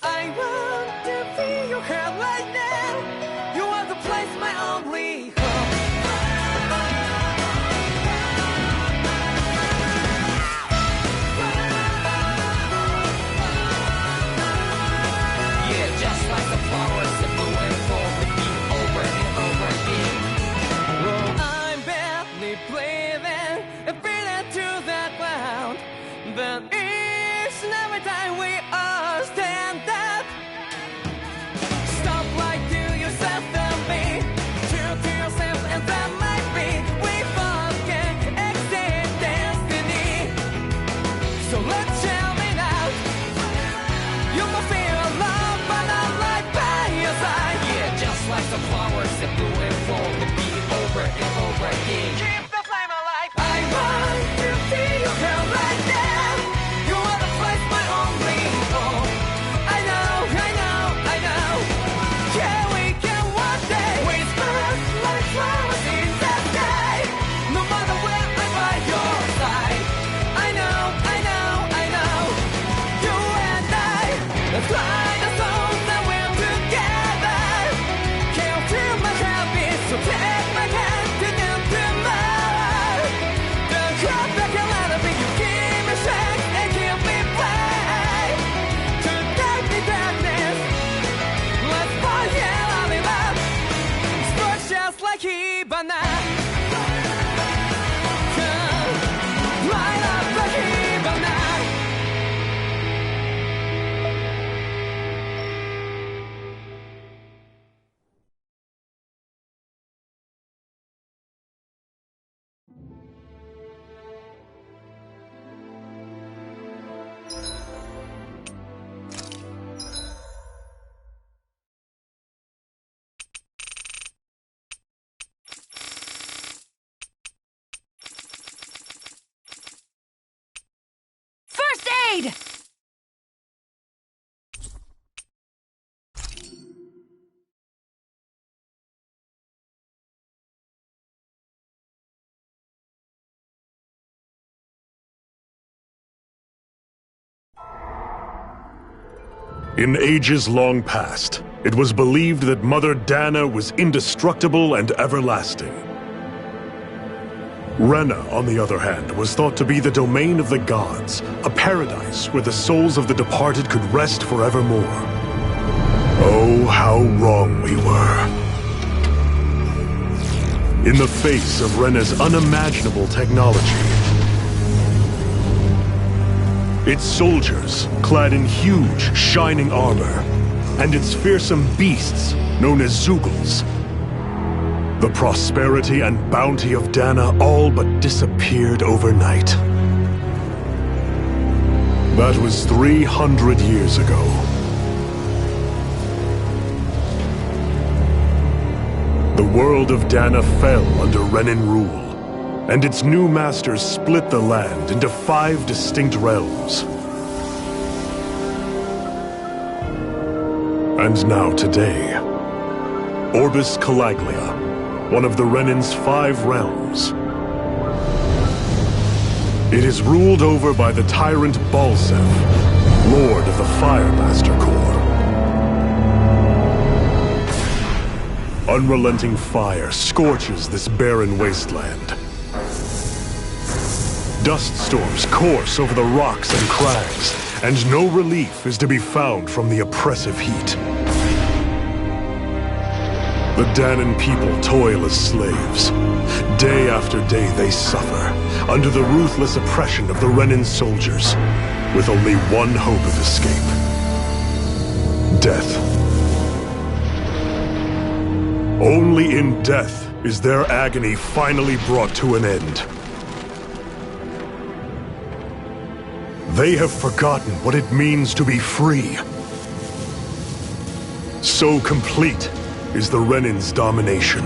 I want to feel your hair right now. You are the place, my only hope. Yeah, just like the flowers that bloom and fall with me over and over again. Well, I'm barely breathing and feeling to the ground, but each and every time we all stand up. Stop lying to yourself and me, true to yourself, and that might be we both can exceed destiny. So let's tell me now, you must feel love, but I'm right by your side. Yeah, just like the flowers that bloom and fall with me over and over again. Keep the flame alive. I want to feel your hair right now. You are the place, my only hope. I know, I know, I know. Yeah, we can one day whisper like flowers in the sky. No matter where I'm by your side. I know, I know, I know. You and I, let's fly the souls that we're together. Can't feel my habits, so take my hand to them tomorrow. Don't drop back and let it be. You give me strength and give me faith. To take the darkness, let's fall in love. Sparks just like Hibana. Light up like Hibana. First aid! In ages long past, it was believed that Mother Dana was indestructible and everlasting. Rena, on the other hand, was thought to be the domain of the gods, a paradise where the souls of the departed could rest forevermore. Oh, how wrong we were. In the face of Rena's unimaginable technology, its soldiers, clad in huge, shining armor, and its fearsome beasts, known as Zeugles, the prosperity and bounty of Dana all but disappeared overnight. That was 300 years ago. The world of Dana fell under Renin rule, and its new masters split the land into 5 distinct realms. And now today, Orbis Calaglia, one of the Renin's 5 realms. It is ruled over by the tyrant Balsef, Lord of the Firemaster Corps. Unrelenting fire scorches this barren wasteland. Dust storms course over the rocks and crags, and no relief is to be found from the oppressive heat. The Danan people toil as slaves. Day after day they suffer, under the ruthless oppression of the Renin soldiers, with only one hope of escape: death. Only in death is their agony finally brought to an end. They have forgotten what it means to be free. So complete is the Renin's domination.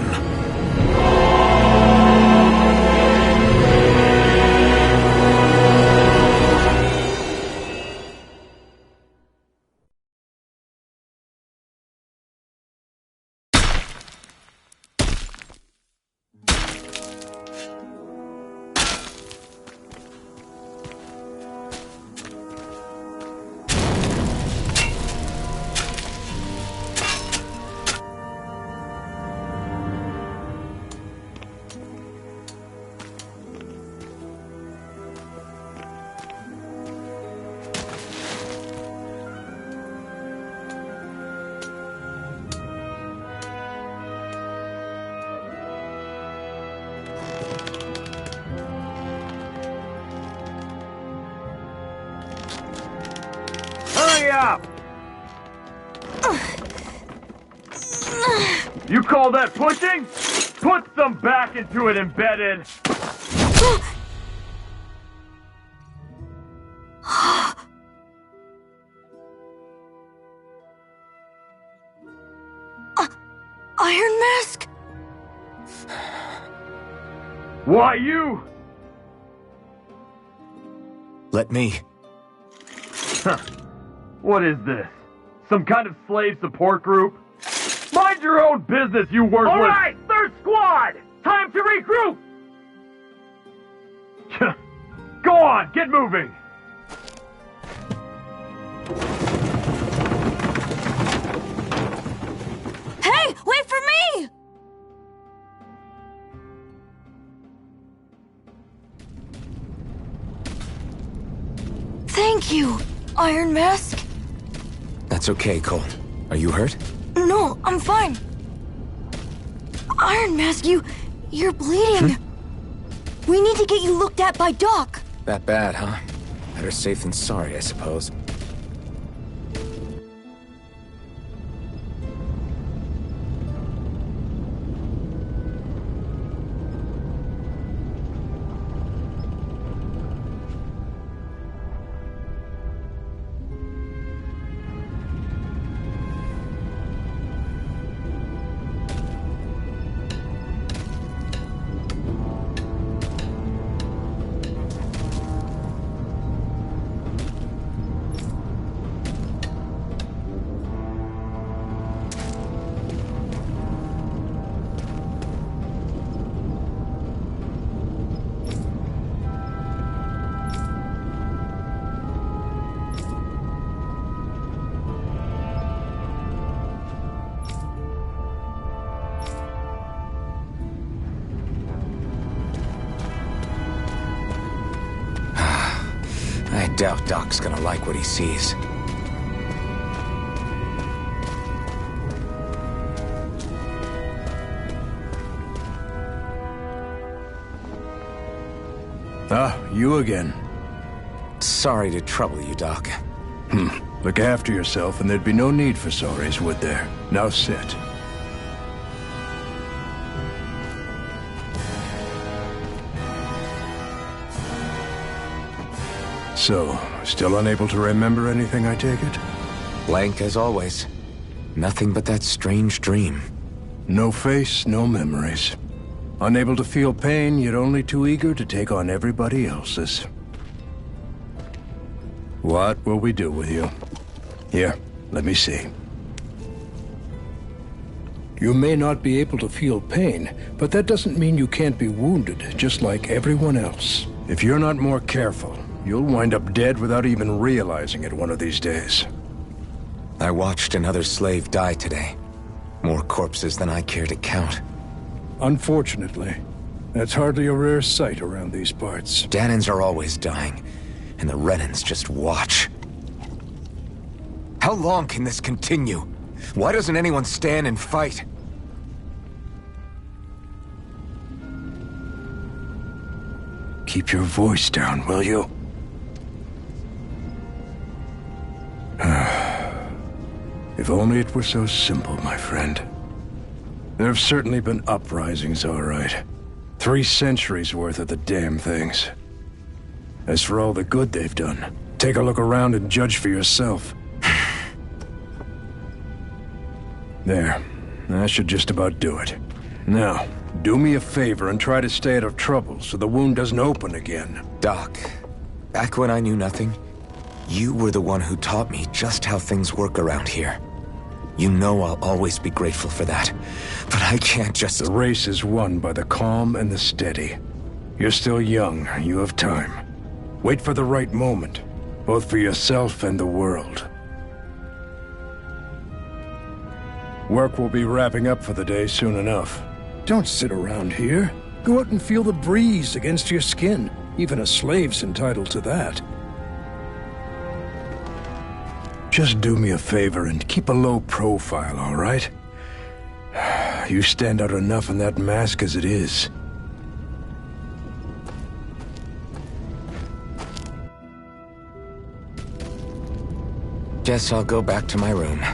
Hurry up! You call that pushing? Put some back into it, embedded! Iron Mask? Why you? Let me. Huh. What is this? Some kind of slave support group? Mind your own business, you worthless! Alright, third squad! Time to regroup! Go on, get moving! Hey, wait for me! Thank you, Iron Mask. That's okay, Cole. Are you hurt? No, I'm fine. Iron Mask, you're bleeding. We need to get you looked at by Doc. That bad, huh? Better safe than sorry, I suppose. I doubt Doc's gonna like what he sees. Ah, you again. Sorry to trouble you, Doc. Look after yourself and there'd be no need for sorries, would there? Now sit. So, still unable to remember anything, I take it? Blank as always. Nothing but that strange dream. No face, no memories. Unable to feel pain, yet only too eager to take on everybody else's. What will we do with you? Here, let me see. You may not be able to feel pain, but that doesn't mean you can't be wounded, just like everyone else. If you're not more careful, you'll wind up dead without even realizing it one of these days. I watched another slave die today. More corpses than I care to count. Unfortunately, that's hardly a rare sight around these parts. Dahnans are always dying, and the Renans just watch. How long can this continue? Why doesn't anyone stand and fight? Keep your voice down, will you? If only it were so simple, my friend. There have certainly been uprisings, all right. 3 centuries worth of the damn things. As for all the good they've done, take a look around and judge for yourself. There. That should just about do it. Now, do me a favor and try to stay out of trouble so the wound doesn't open again. Doc, back when I knew nothing, you were the one who taught me just how things work around here. You know I'll always be grateful for that, but I can't just... The race is won by the calm and the steady. You're still young, you have time. Wait for the right moment, both for yourself and the world. Work will be wrapping up for the day soon enough. Don't sit around here. Go out and feel the breeze against your skin. Even a slave's entitled to that. Just do me a favor and keep a low profile, all right? You stand out enough in that mask as it is. Guess I'll go back to my room.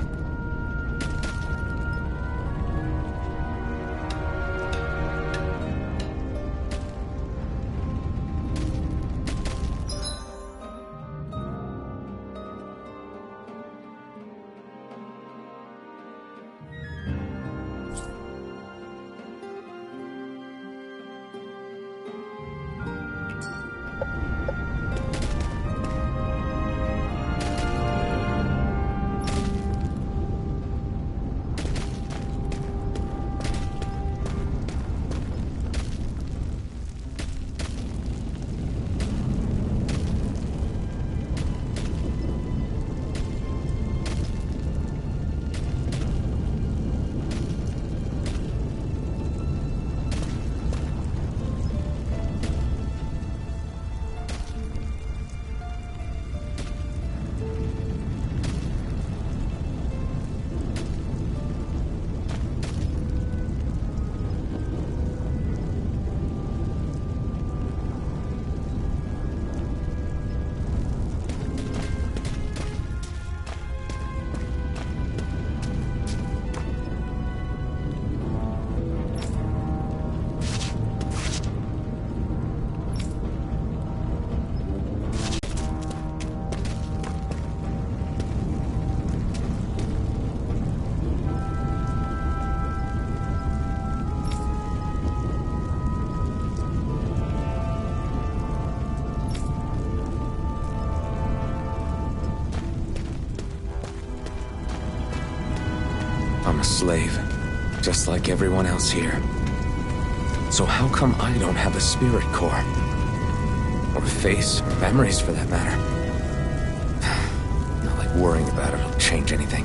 I'm a slave, just like everyone else here. So how come I don't have a spirit core? Or a face, or memories for that matter? Not like worrying about it'll change anything.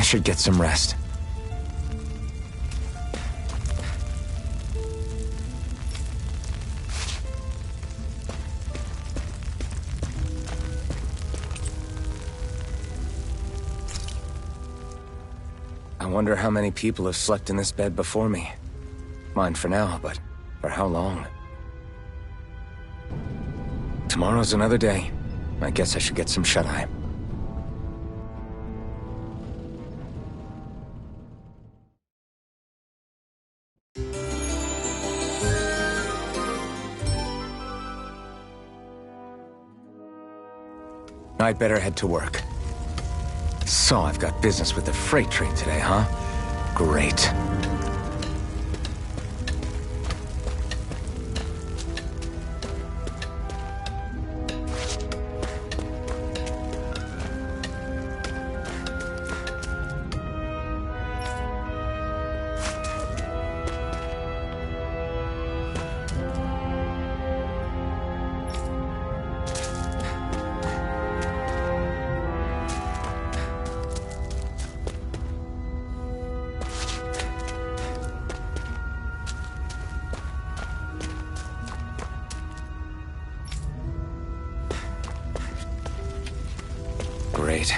should get some rest. I wonder how many people have slept in this bed before me. Mine for now, but for how long? Tomorrow's another day. I guess I should get some shut-eye. I'd better head to work. So I've got business with the freight train today, huh? Great. Great.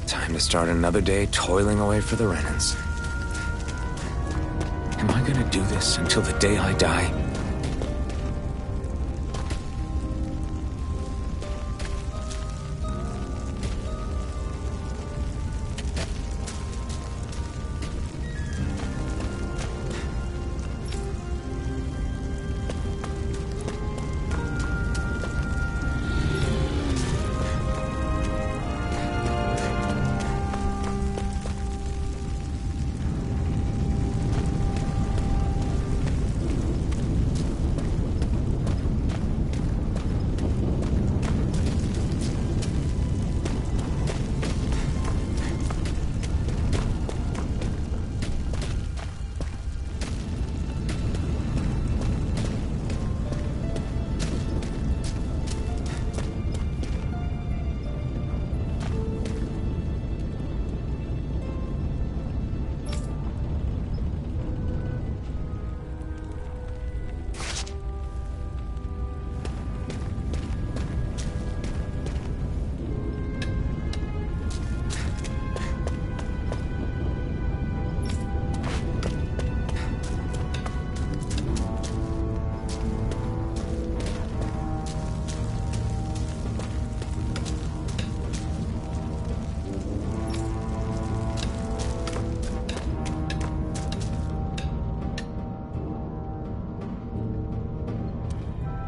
Time to start another day toiling away for the Renans. Am I gonna do this until the day I die?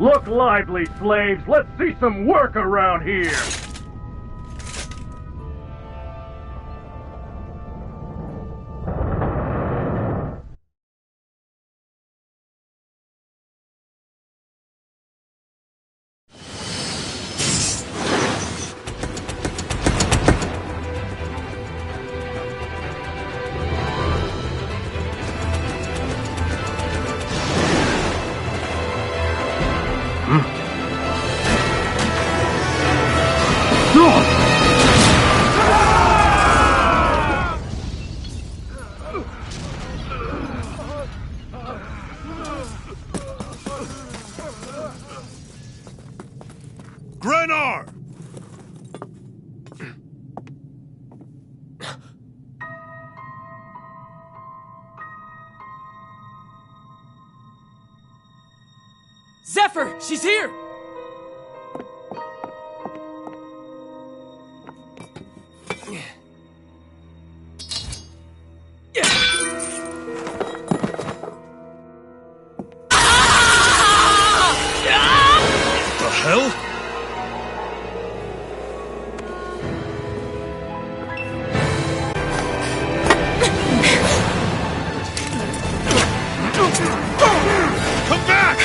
Look lively, slaves! Let's see some work around here! Grenar! Zephyr! She's here! The hell? Come back!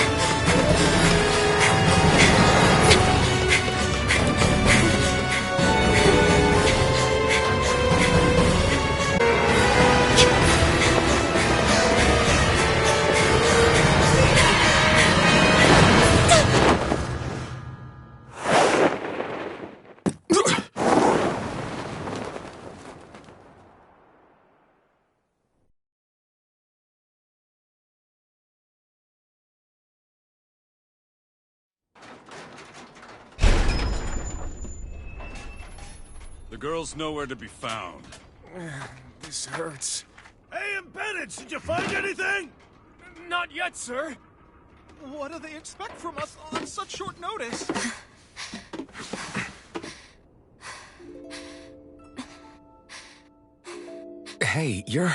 The girl's nowhere to be found. This hurts. Hey, embedded! Did you find anything? Not yet, sir. What do they expect from us on such short notice? Hey, you're...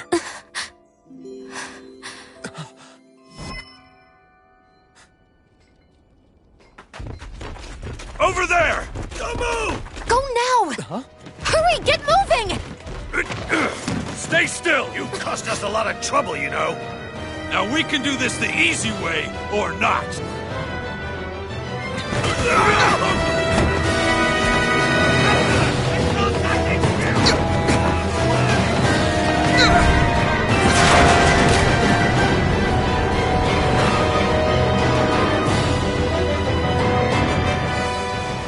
Over there! Don't move! Go now! Huh? Hurry, get moving! Stay still! You caused us a lot of trouble, you know. Now we can do this the easy way, or not.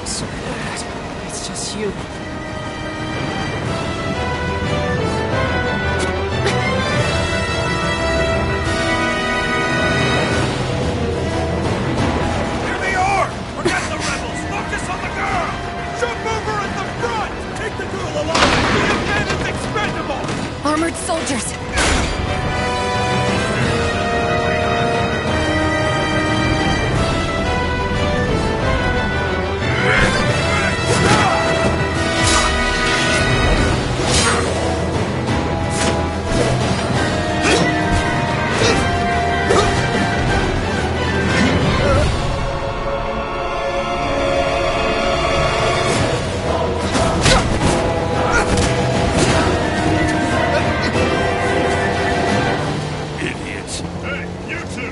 Sorry, Dad. It's just you. Here they are! Forget the rebels! Focus on the girl! Jump over at the front! Take the girl alive! The man is expendable! Armored soldiers! Idiots! Hey, you two!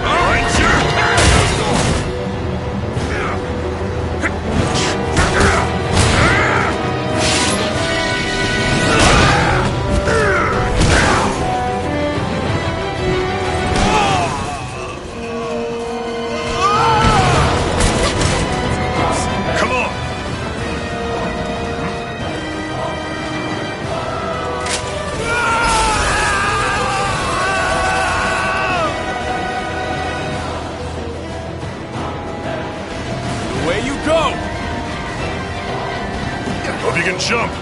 All right, sure! Come on! Away you go! Hope you can jump.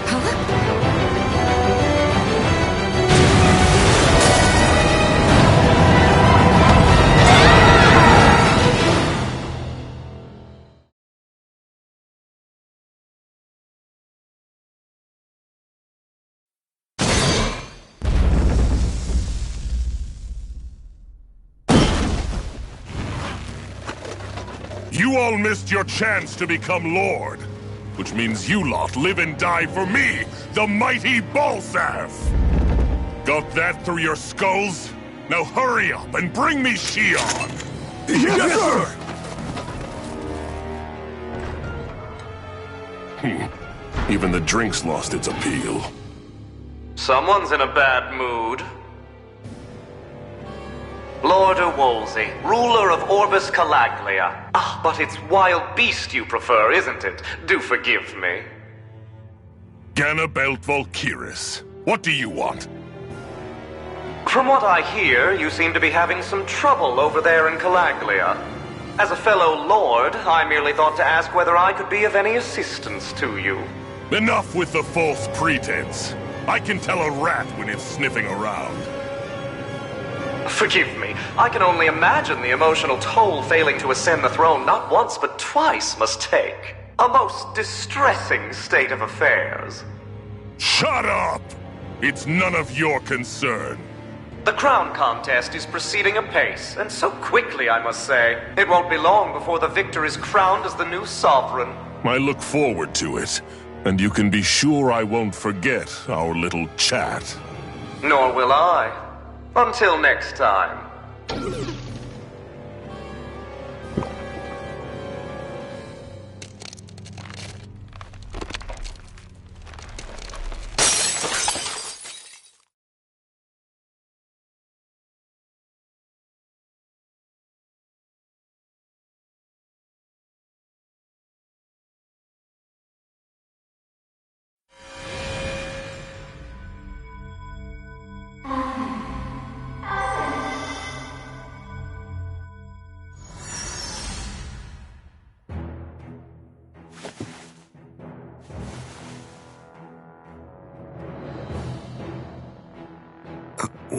You all missed your chance to become Lord, which means you lot live and die for me, the mighty Balsath! Got that through your skulls? Now hurry up and bring me Shion! Yes, sir! Even the drink's lost its appeal. Someone's in a bad mood. Lord Wolsey, ruler of Orbis Calaglia. Ah, but it's wild beast you prefer, isn't it? Do forgive me. Ganabelt Valkyris, what do you want? From what I hear, you seem to be having some trouble over there in Calaglia. As a fellow lord, I merely thought to ask whether I could be of any assistance to you. Enough with the false pretense. I can tell a rat when it's sniffing around. Forgive me, I can only imagine the emotional toll failing to ascend the throne not once but twice must take. A most distressing state of affairs. Shut up! It's none of your concern. The crown contest is proceeding apace, and so quickly, I must say. It won't be long before the victor is crowned as the new sovereign. I look forward to it, and you can be sure I won't forget our little chat. Nor will I. Until next time.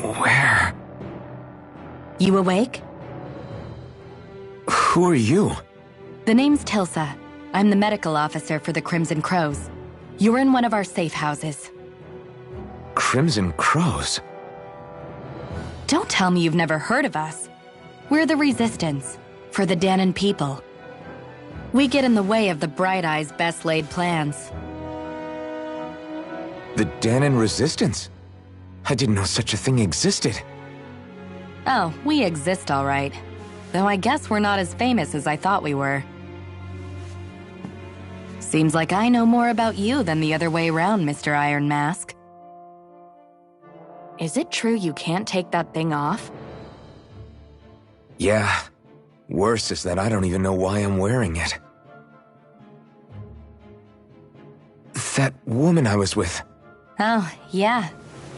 Where? You awake? Who are you? The name's Tilsa. I'm the medical officer for the Crimson Crows. You're in one of our safe houses. Crimson Crows? Don't tell me you've never heard of us. We're the Resistance, for the Dahnan people. We get in the way of the Bright Eye's best-laid plans. The Dahnan Resistance? I didn't know such a thing existed. Oh, we exist all right. Though I guess we're not as famous as I thought we were. Seems like I know more about you than the other way around, Mr. Iron Mask. Is it true you can't take that thing off? Yeah. Worse is that I don't even know why I'm wearing it. That woman I was with. Oh, yeah.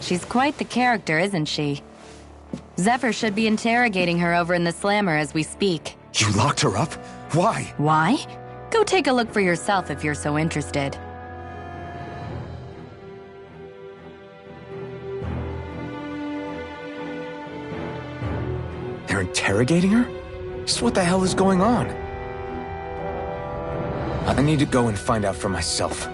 She's quite the character, isn't she? Zephyr should be interrogating her over in the Slammer as we speak. You locked her up? Why? Why? Go take a look for yourself if you're so interested. They're interrogating her? Just what the hell is going on? I need to go and find out for myself.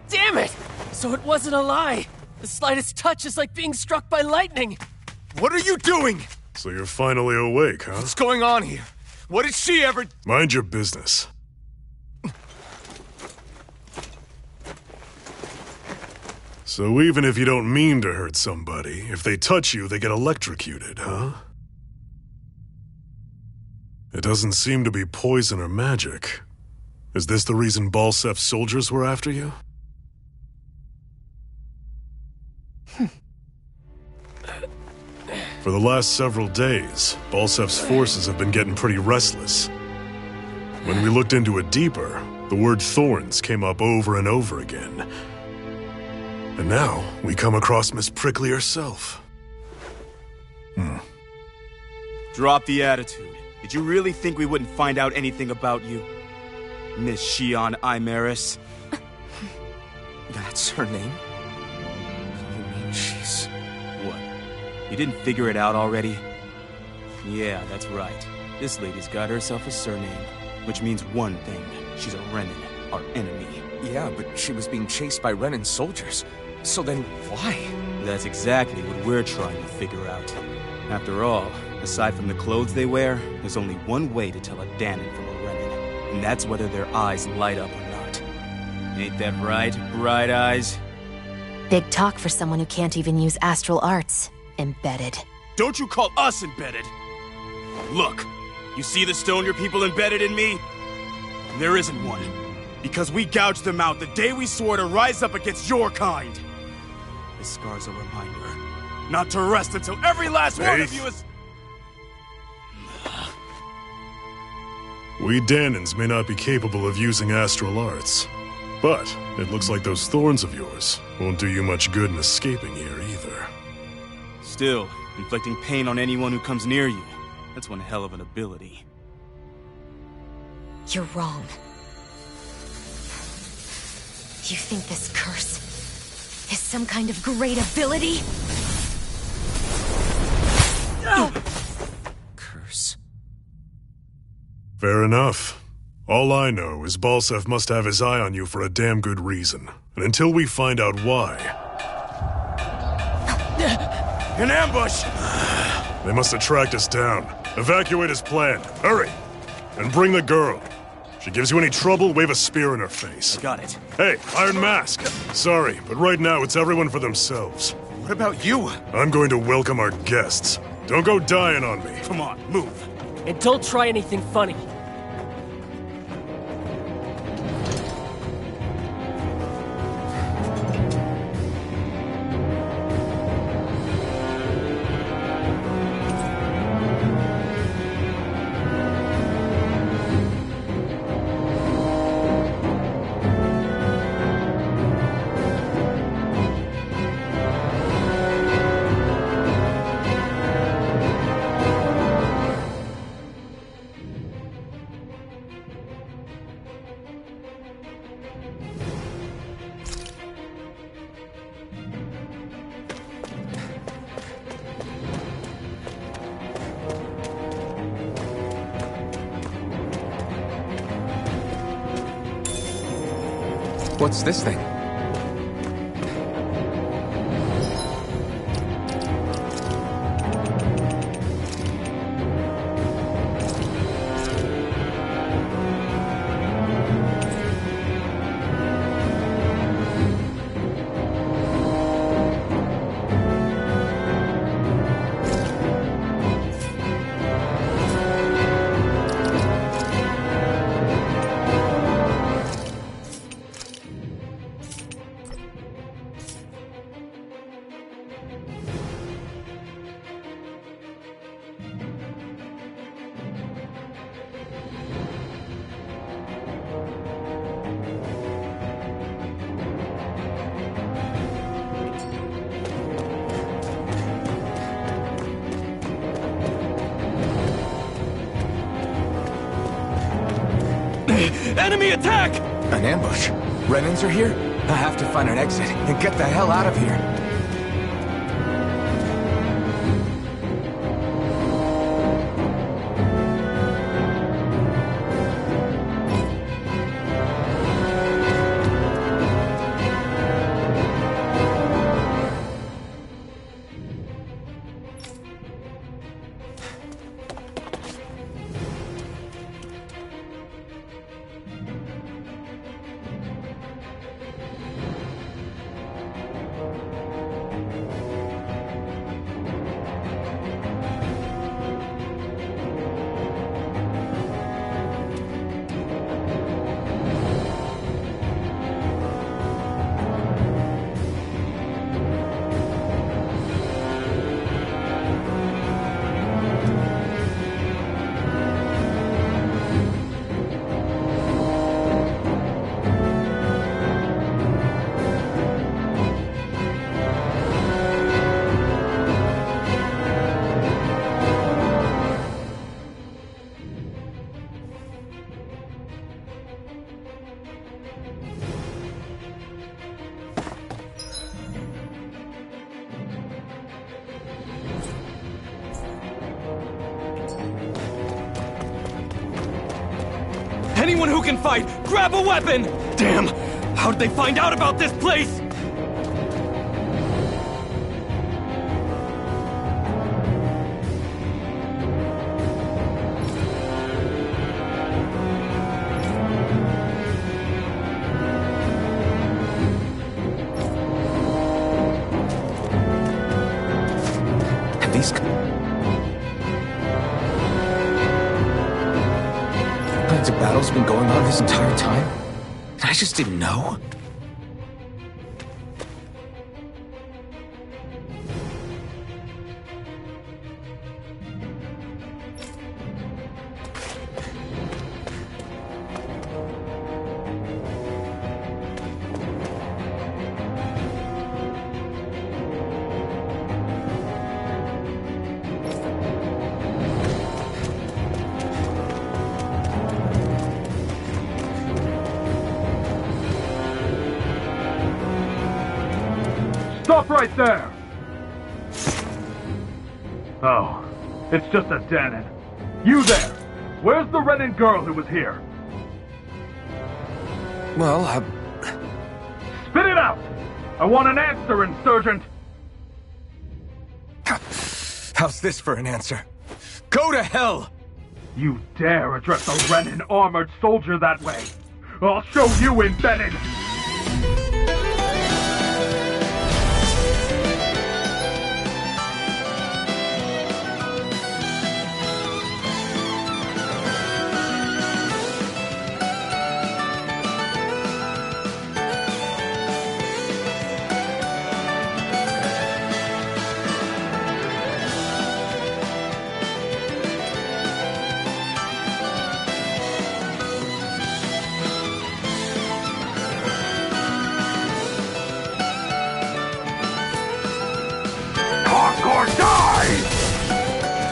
Damn it! So it wasn't a lie. The slightest touch is like being struck by lightning. What are you doing? So you're finally awake, huh? What's going on here? What did she ever... Mind your business. So even if you don't mean to hurt somebody, if they touch you, they get electrocuted, huh? It doesn't seem to be poison or magic. Is this the reason Balsef's soldiers were after you? For the last several days, Balsef's forces have been getting pretty restless. When we looked into it deeper, the word thorns came up over and over again. And now, we come across Miss Prickly herself. Drop the attitude. Did you really think we wouldn't find out anything about you? Miss Shion Imaris? That's her name? You mean she's... What? You didn't figure it out already? Yeah, that's right. This lady's got herself a surname, which means one thing. She's a Renan, our enemy. Yeah, but she was being chased by Renan soldiers. So then, why? That's exactly what we're trying to figure out. After all, aside from the clothes they wear, there's only one way to tell a Danon from a Renan, and that's whether their eyes light up or not. Ain't that right, Bright Eyes? Big talk for someone who can't even use astral arts. Embedded. Don't you call us embedded! Look, you see the stone your people embedded in me? There isn't one. Because we gouged them out the day we swore to rise up against your kind. This scar's a reminder. Not to rest until every last one of you is... We Danons may not be capable of using astral arts, but it looks like those thorns of yours won't do you much good in escaping here either. Still, inflicting pain on anyone who comes near you. That's one hell of an ability. You're wrong. You think this curse is some kind of great ability? Curse. Fair enough. All I know is Balsef must have his eye on you for a damn good reason. And until we find out why... An ambush! They must have tracked us down. Evacuate as planned. Hurry! And bring the girl. If she gives you any trouble, wave a spear in her face. I got it. Hey, Iron Mask! Sorry, but right now it's everyone for themselves. What about you? I'm going to welcome our guests. Don't go dying on me. Come on, move. And don't try anything funny. What's this thing? Enemy attack! An ambush? Renans are here? I have to find an exit and get the hell out of here. Anyone who can fight, grab a weapon! Damn! How'd they find out about this place? These kinds of battles been going on this entire time? And I just didn't know? Stop right there! Oh, it's just a Dahnan. You there! Where's the Renan girl who was here? Well, Spit it out! I want an answer, Insurgent! How's this for an answer? Go to hell! You dare address a Renan armored soldier that way? I'll show you, embedded!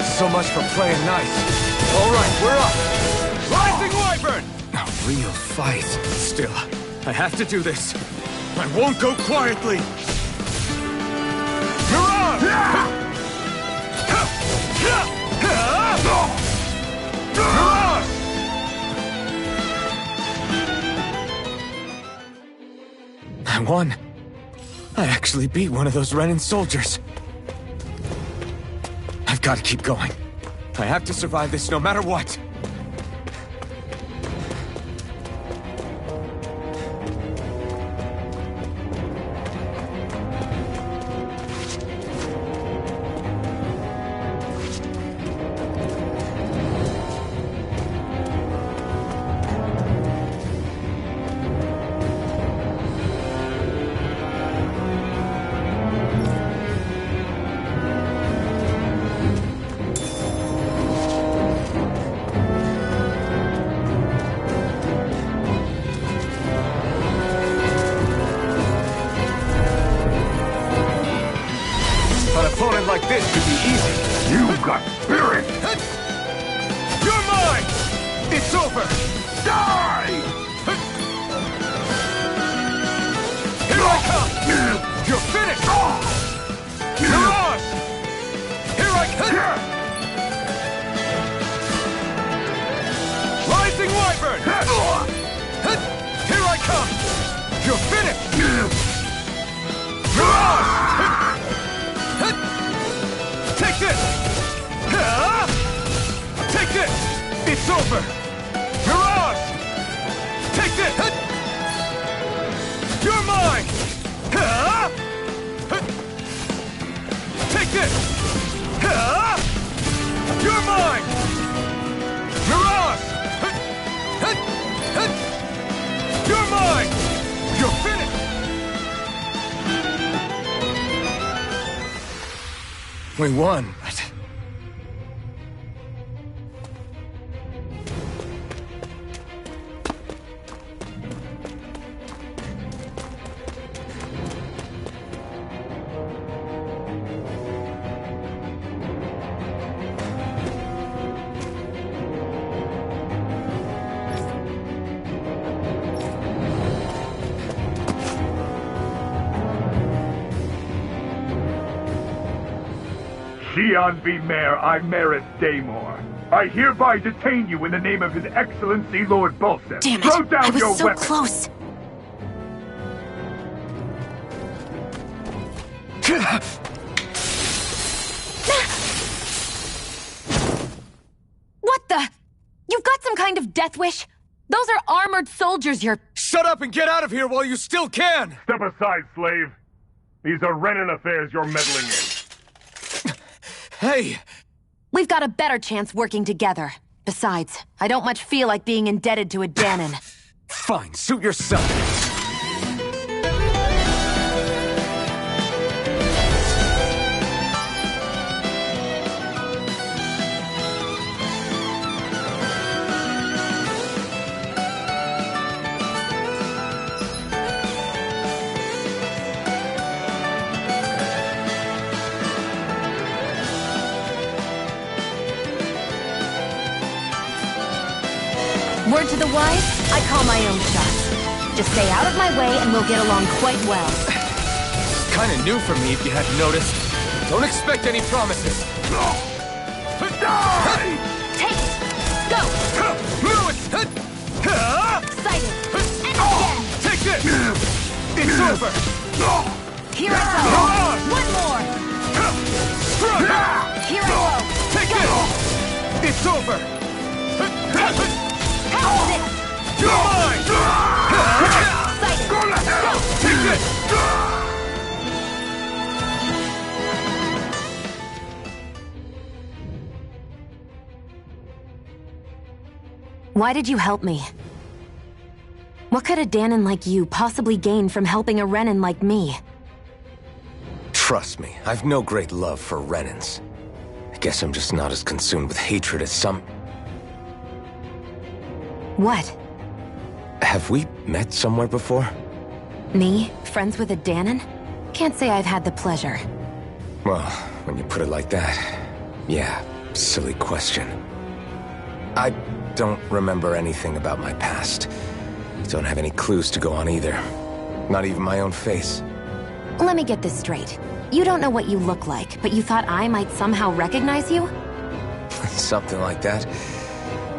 So much for playing nice. All right, we're up. Rising Wyvern! A real fight. Still, I have to do this. I won't go quietly! Mirage! Mirage! I won. I actually beat one of those Renan soldiers. I've got to keep going. I have to survive this no matter what. Like this could be easy. You got spirit! You're mine! It's over! Die! Here I come! You're finished! Mirage! Here I come! Rising Wyvern! Here I come! You're finished! Mirage! Take this! Take this! It's over! Mirage! Take this! You're mine! Take this! You're mine! Mirage! You're mine! You're finished! We won, but... Xi'an be Mayor, I Merit Daymore. I hereby detain you in the name of His Excellency Lord Bulseth. Damn it! Throw down I was your so weapon. close. What the? You've got some kind of death wish? Those are armored soldiers you're... Shut up and get out of here while you still can! Step aside, slave. These are Renan affairs you're meddling in. Hey! We've got a better chance working together. Besides, I don't much feel like being indebted to a Danon. Fine, suit yourself. Word to the wise, I call my own shots. Just stay out of my way and we'll get along quite well. Kinda new for me if you hadn't noticed. Don't expect any promises. Take it! Go! Excited! And again! Take this! It's over! Here I go! One more! Here I go! Take Go! this! It's over! Take it! How's this? You're mine! Excited! Go! Take this! Why did you help me? What could a Danon like you possibly gain from helping a Renan like me? Trust me, I've no great love for Renans. I guess I'm just not as consumed with hatred as some... What? Have we met somewhere before? Me? Friends with a Danon? Can't say I've had the pleasure. Well, when you put it like that, yeah, silly question. I don't remember anything about my past. Don't have any clues to go on either. Not even my own face. Let me get this straight. You don't know what you look like, but you thought I might somehow recognize you? Something like that.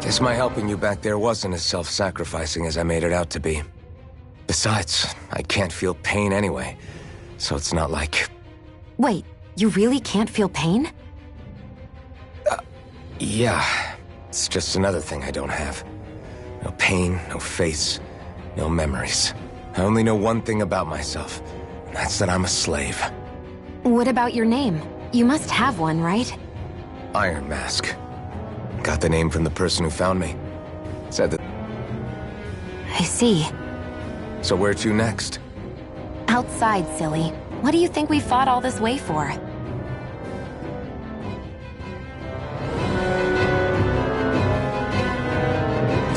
Guess my helping you back there wasn't as self-sacrificing as I made it out to be. Besides, I can't feel pain anyway, so it's not like... Wait, you really can't feel pain? Yeah. It's just another thing I don't have. No pain, no face, no memories. I only know one thing about myself, and that's that I'm a slave. What about your name? You must have one, right? Iron Mask. Got the name from the person who found me. Said that... I see. So where to next? Outside, silly. What do you think we fought all this way for?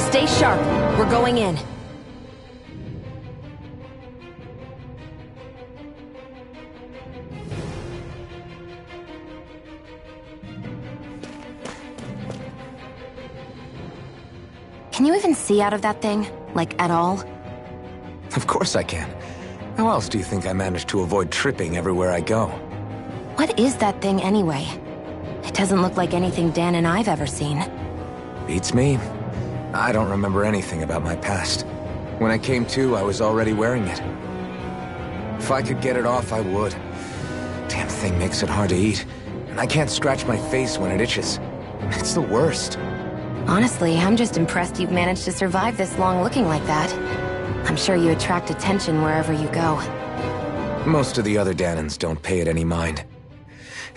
Stay sharp. We're going in. Can you even see out of that thing? Like, at all? Of course I can. How else do you think I managed to avoid tripping everywhere I go? What is that thing anyway? It doesn't look like anything Dan and I've ever seen. Beats me. I don't remember anything about my past. When I came to, I was already wearing it. If I could get it off, I would. Damn thing makes it hard to eat, and I can't scratch my face when it itches. It's the worst. Honestly, I'm just impressed you've managed to survive this long looking like that. I'm sure you attract attention wherever you go. Most of the other Danons don't pay it any mind.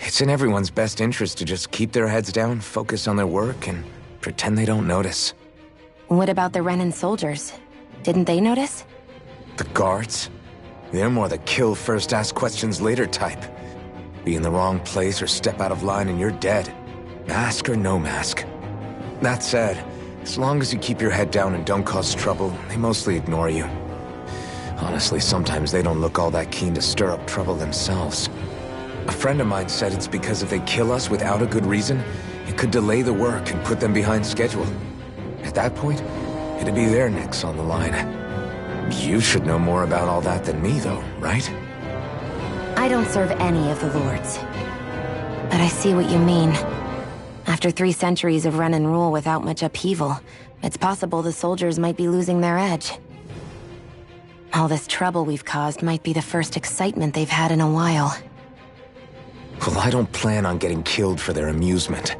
It's in everyone's best interest to just keep their heads down, focus on their work, and pretend they don't notice. What about the Renan soldiers? Didn't they notice? The guards? They're more the kill first, ask questions later type. Be in the wrong place or step out of line and you're dead. Mask or no mask. That said, as long as you keep your head down and don't cause trouble, they mostly ignore you. Honestly, sometimes they don't look all that keen to stir up trouble themselves. A friend of mine said it's because if they kill us without a good reason, it could delay the work and put them behind schedule. At that point, it'd be their necks on the line. You should know more about all that than me, though, right? I don't serve any of the lords. But I see what you mean. After 3 centuries of run and rule without much upheaval, it's possible the soldiers might be losing their edge. All this trouble we've caused might be the first excitement they've had in a while. Well, I don't plan on getting killed for their amusement.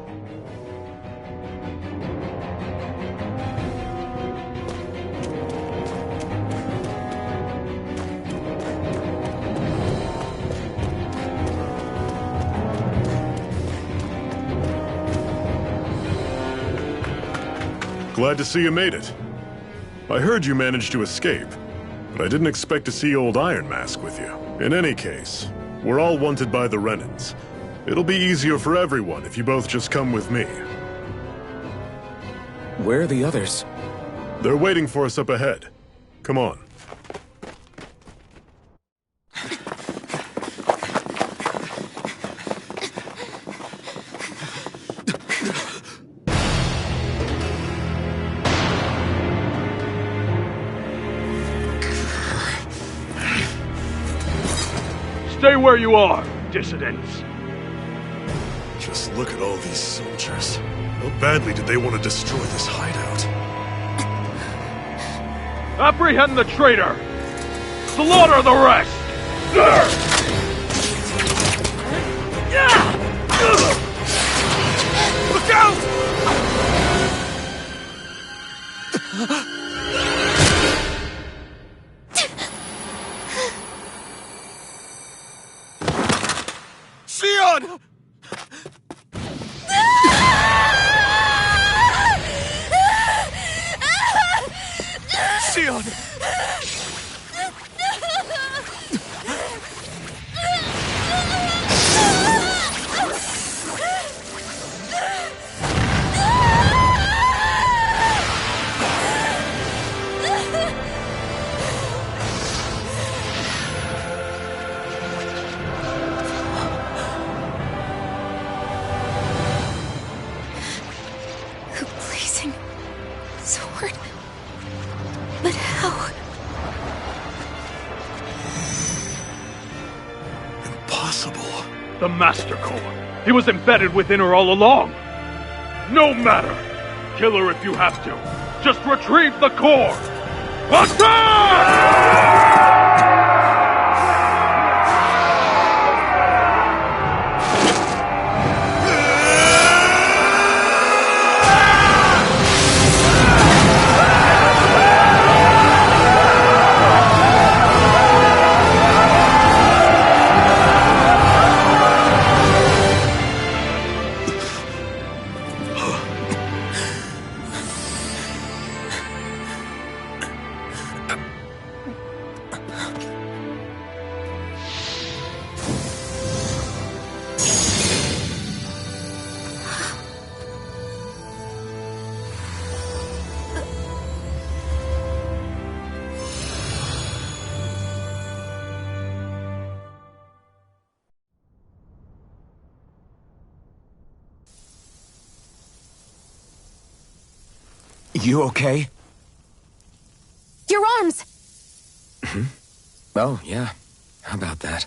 Glad to see you made it. I heard you managed to escape, but I didn't expect to see old Iron Mask with you. In any case, we're all wanted by the Renans. It'll be easier for everyone if you both just come with me. Where are the others? They're waiting for us up ahead. Come on. Stay where you are, dissidents. Just look at all these soldiers. How badly did they want to destroy this hideout? Apprehend the traitor! Slaughter the rest! Look out! Sion! Sion! The blazing sword. But how? Impossible. The Master Core. He was embedded within her all along. No matter. Kill her if you have to. Just retrieve the core. Attack! You okay? Your arms! Oh, yeah. How about that?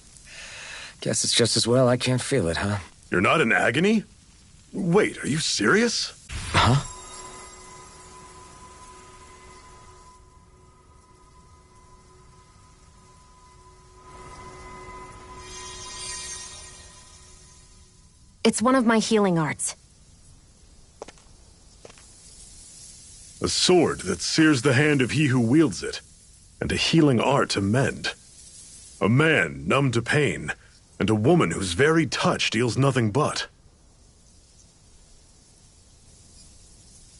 Guess it's just as well I can't feel it, huh? You're not in agony? Wait, are you serious? Huh? It's one of my healing arts. A sword that sears the hand of he who wields it, and a healing art to mend. A man numb to pain, and a woman whose very touch deals nothing but.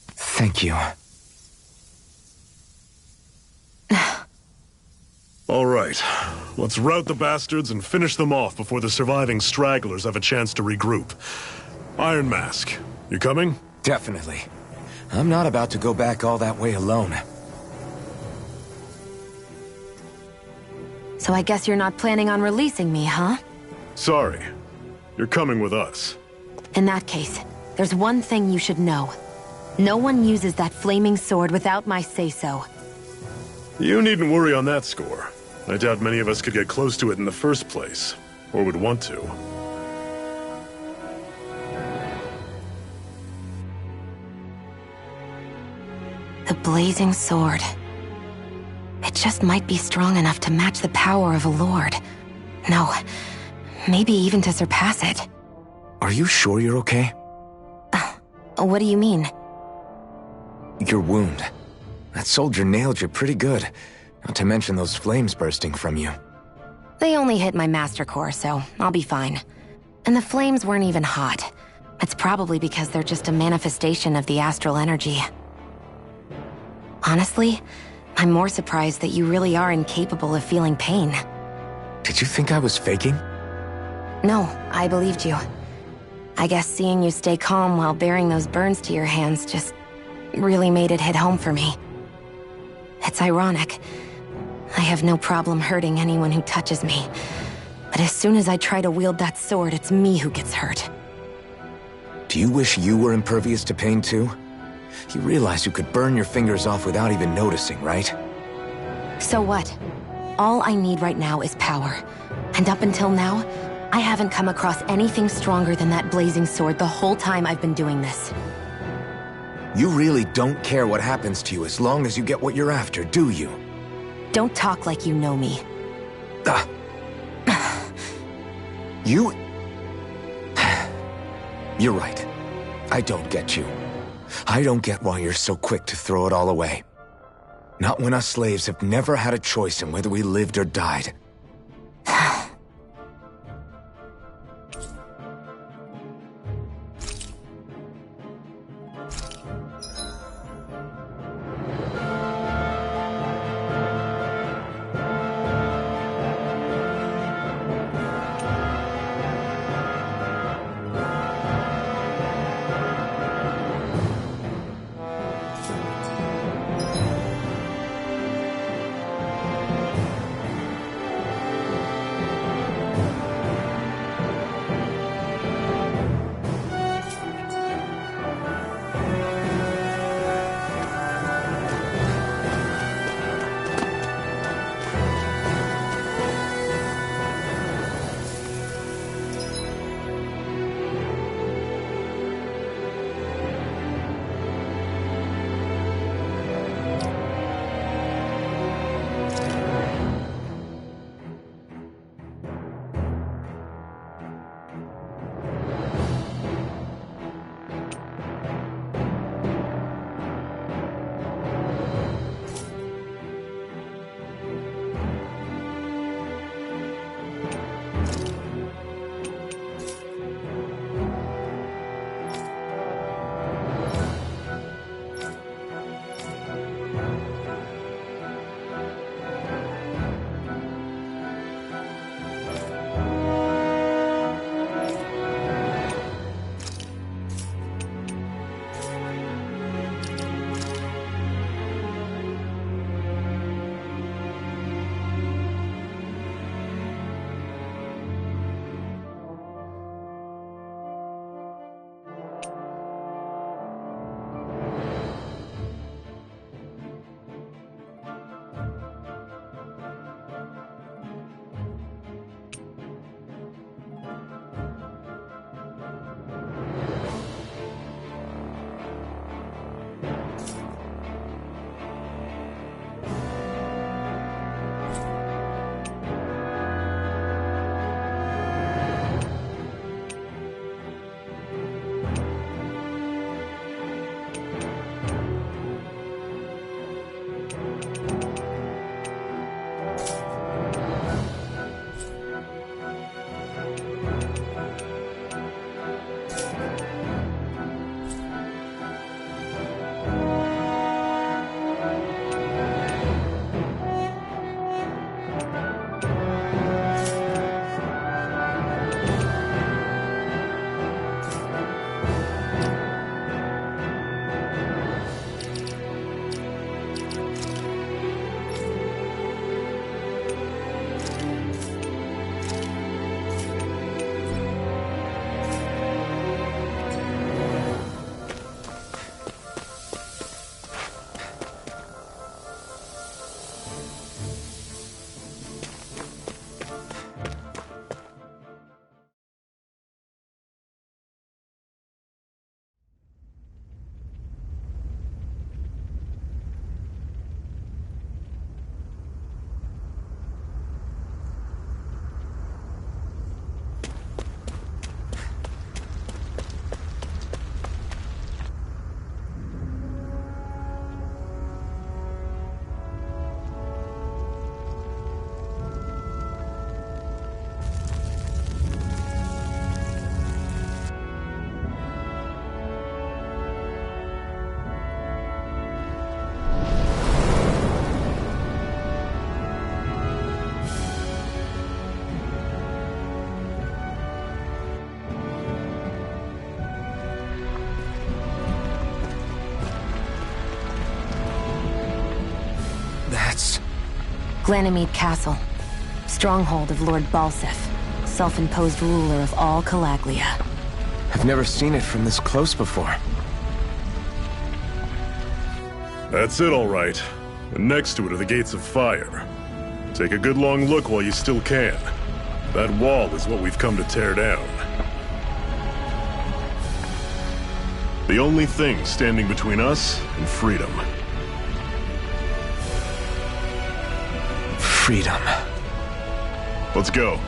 Thank you. All right, let's rout the bastards and finish them off before the surviving stragglers have a chance to regroup. Iron Mask, you coming? Definitely. I'm not about to go back all that way alone. So I guess you're not planning on releasing me, huh? Sorry. You're coming with us. In that case, there's one thing you should know. No one uses that flaming sword without my say-so. You needn't worry on that score. I doubt many of us could get close to it in the first place, or would want to. The blazing sword. It just might be strong enough to match the power of a lord. No, maybe even to surpass it. Are you sure you're okay? What do you mean? Your wound. That soldier nailed you pretty good. Not to mention those flames bursting from you. They only hit my master core, so I'll be fine. And the flames weren't even hot. It's probably because they're just a manifestation of the astral energy. Honestly, I'm more surprised that you really are incapable of feeling pain. Did you think I was faking? No, I believed you. I guess seeing you stay calm while bearing those burns to your hands just really made it hit home for me. It's ironic. I have no problem hurting anyone who touches me. But as soon as I try to wield that sword, it's me who gets hurt. Do you wish you were impervious to pain too? You realize you could burn your fingers off without even noticing, right? So what? All I need right now is power. And up until now, I haven't come across anything stronger than that blazing sword the whole time I've been doing this. You really don't care what happens to you as long as you get what you're after, do you? Don't talk like you know me. You... You're right. I don't get you. I don't get why you're so quick to throw it all away. Not when us slaves have never had a choice in whether we lived or died. Glanimede Castle. Stronghold of Lord Balseph, self-imposed ruler of all Calaglia. I've never seen it from this close before. That's it, all right. And next to it are the Gates of Fire. Take a good long look while you still can. That wall is what we've come to tear down. The only thing standing between us and freedom. Freedom. Let's go.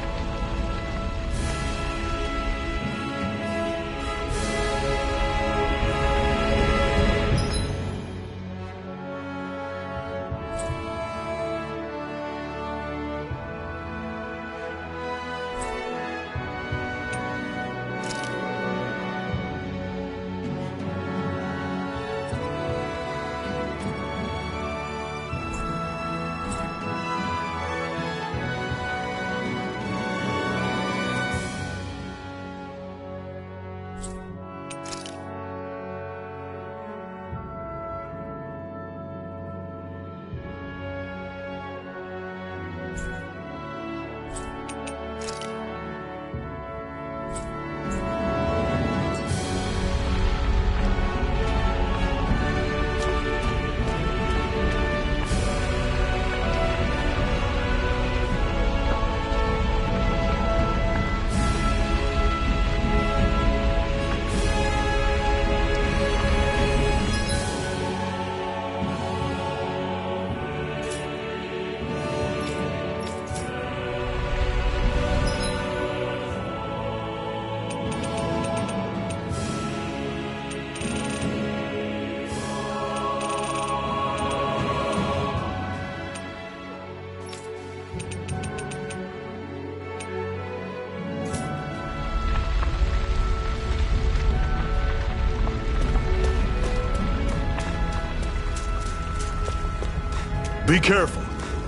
Be careful.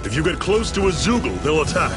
If you get close to a Zeugle, they'll attack.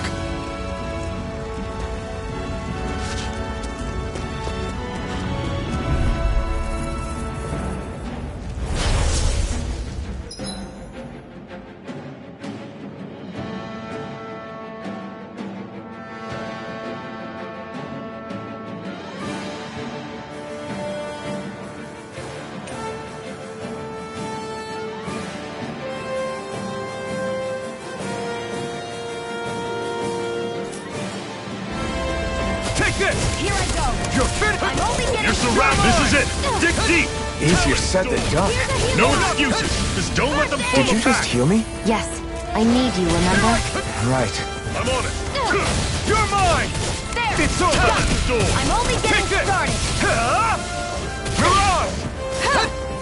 Here I go! You're finished! I'm only getting You're surrounded! This is it! Dig deep! Easier said than done. No excuses! Just don't let them form Did you a just pack. heal me? Yes, I need you, remember? Right. I'm on it! You're mine! There! It's over! I'm only getting Take this! started! You're on!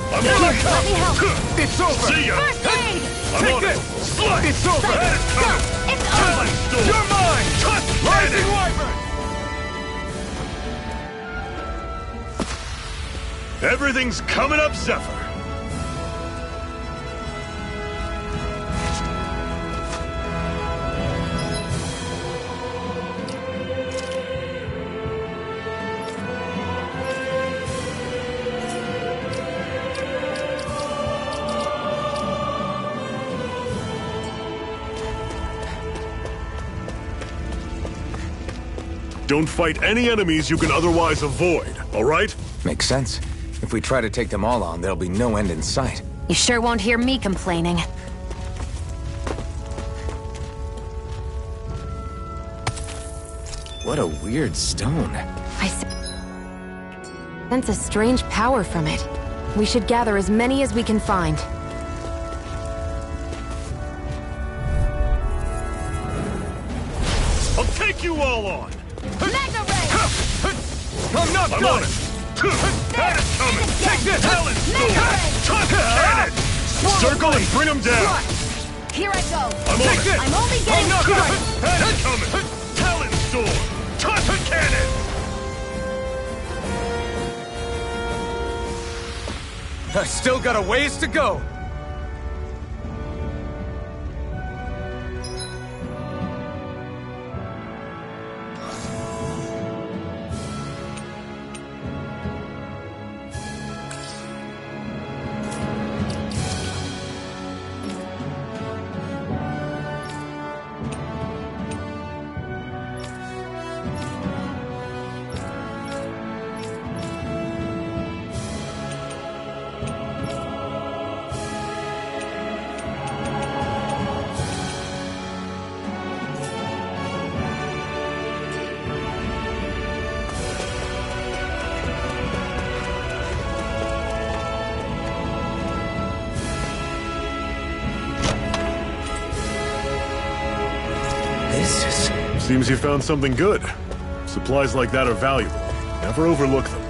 I'm on it! Let me help! It's over! See ya! First aid! I'm Take on this! it! Slut! It's over! It's over! You're mine! Rising Wyvern! Everything's coming up, Zephyr! Don't fight any enemies you can otherwise avoid, all right? Makes sense. If we try to take them all on, there'll be no end in sight. You sure won't hear me complaining. What a weird stone. I sense a strange power from it. We should gather as many as we can find. I'll take you all on! Mega Ray! I'm not I'm done! on it! That is coming! Take this! Talon Storm! Mega Ray! Touch cannon! Circle and bring them down! Here I go! I'm on it! I'm only getting not started! That's coming! Talon Storm! Touch a cannon! I still got a ways to go. Seems you found something good. Supplies like that are valuable. Never overlook them.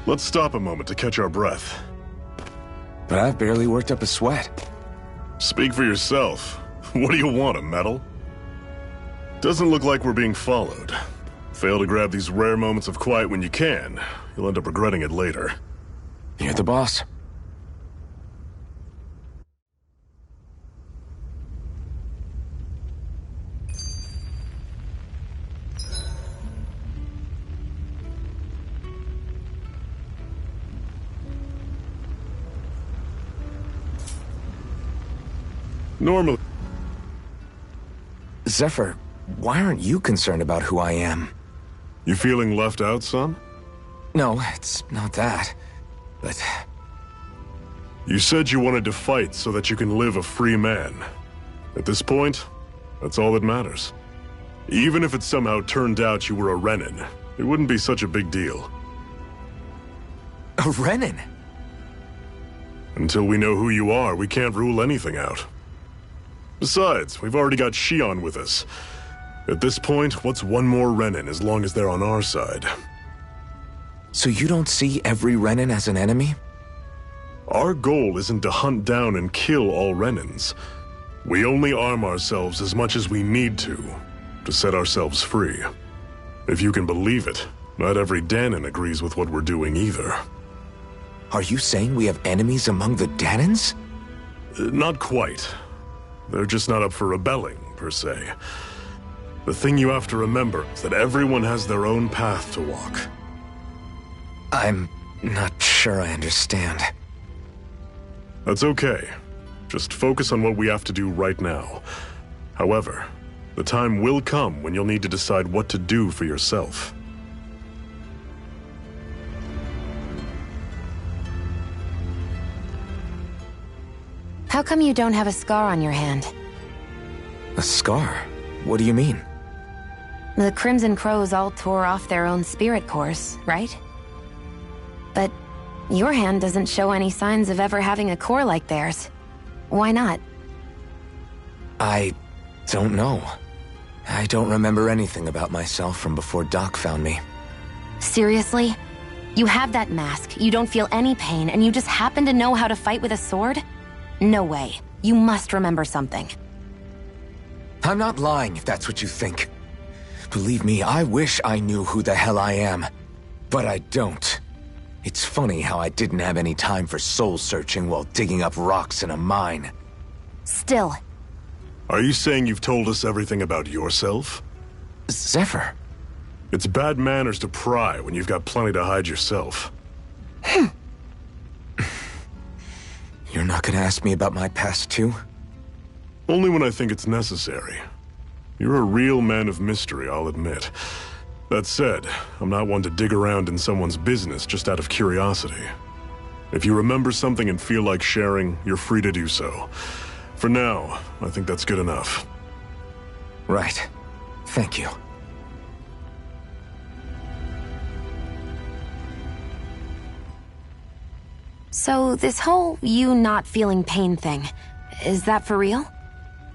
Let's stop a moment to catch our breath. But I've barely worked up a sweat. Speak for yourself. What do you want, a medal? Doesn't look like we're being followed. Fail to grab these rare moments of quiet when you can. You'll end up regretting it later. You're the boss. Normally... Zephyr, why aren't you concerned about who I am? You feeling left out, son? No, it's not that. But... You said you wanted to fight so that you can live a free man. At this point, that's all that matters. Even if it somehow turned out you were a Renin, it wouldn't be such a big deal. A Renin? Until we know who you are, we can't rule anything out. Besides, we've already got Shion with us. At this point, what's one more Renin as long as they're on our side? So you don't see every Renin as an enemy? Our goal isn't to hunt down and kill all Renins. We only arm ourselves as much as we need to set ourselves free. If you can believe it, not every Dahnan agrees with what we're doing either. Are you saying we have enemies among the Dahnans? Not quite. They're just not up for rebelling, per se. The thing you have to remember is that everyone has their own path to walk. I'm not sure I understand. That's okay. Just focus on what we have to do right now. However, the time will come when you'll need to decide what to do for yourself. How come you don't have a scar on your hand? A scar? What do you mean? The Crimson Crows all tore off their own spirit cores, right? But your hand doesn't show any signs of ever having a core like theirs. Why not? I don't know. I don't remember anything about myself from before Doc found me. Seriously? You have that mask, you don't feel any pain, and you just happen to know how to fight with a sword? No way. You must remember something. I'm not lying if that's what you think. Believe me, I wish I knew who the hell I am. But I don't. It's funny how I didn't have any time for soul-searching while digging up rocks in a mine. Still. Are you saying you've told us everything about yourself? Zephyr. It's bad manners to pry when you've got plenty to hide yourself. You're not gonna ask me about my past, too? Only when I think it's necessary. You're a real man of mystery, I'll admit. That said, I'm not one to dig around in someone's business just out of curiosity. If you remember something and feel like sharing, you're free to do so. For now, I think that's good enough. Right. Thank you. So this whole you not feeling pain thing, is that for real?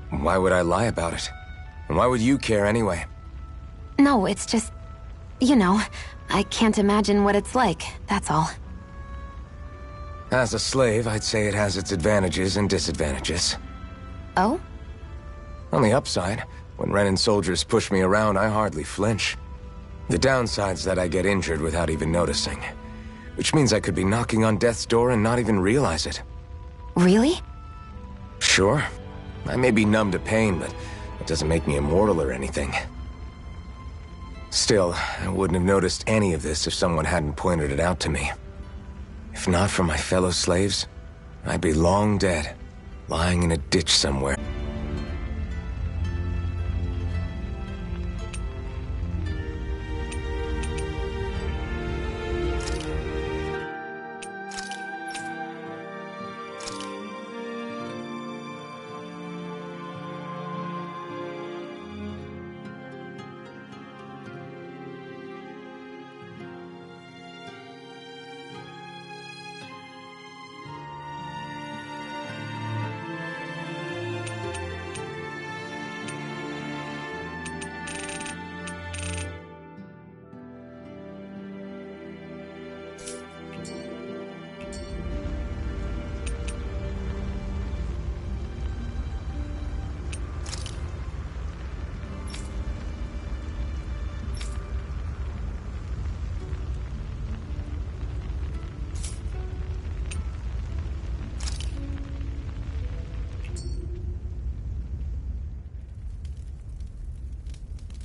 Why would I lie about it? And why would you care anyway? No, it's just... You know, I can't imagine what it's like, that's all. As a slave, I'd say it has its advantages and disadvantages. Oh? On the upside, when Renin soldiers push me around, I hardly flinch. The downside's that I get injured without even noticing. Which means I could be knocking on death's door and not even realize it. Really? Sure. I may be numb to pain, but it doesn't make me immortal or anything. Still, I wouldn't have noticed any of this if someone hadn't pointed it out to me. If not for my fellow slaves, I'd be long dead, lying in a ditch somewhere.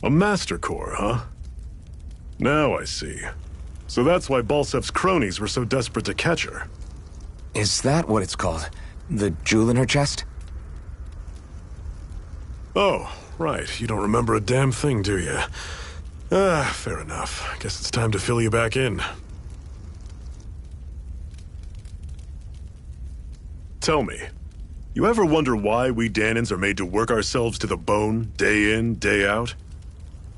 A Master Core, huh? Now I see. So that's why Balsef's cronies were so desperate to catch her. Is that what it's called? The jewel in her chest? Oh, right. You don't remember a damn thing, do you? Fair enough. Guess it's time to fill you back in. Tell me, you ever wonder why we Dahnans are made to work ourselves to the bone, day in, day out?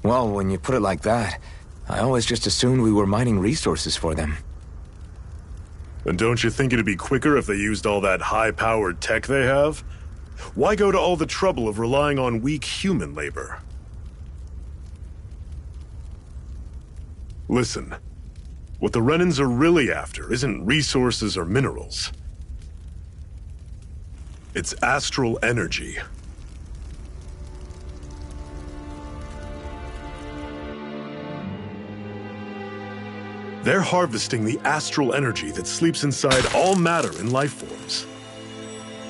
Well, when you put it like that, I always just assumed we were mining resources for them. And don't you think it'd be quicker if they used all that high-powered tech they have? Why go to all the trouble of relying on weak human labor? Listen, what the Renans are really after isn't resources or minerals. It's astral energy. They're harvesting the astral energy that sleeps inside all matter and life forms.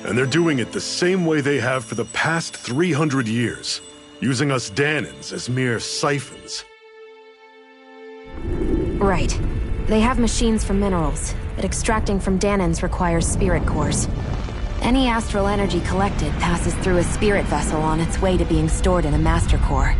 And they're doing it the same way they have for the past 300 years, using us Dahnans as mere siphons. Right. They have machines for minerals, but extracting from Dahnans requires spirit cores. Any astral energy collected passes through a spirit vessel on its way to being stored in a master core.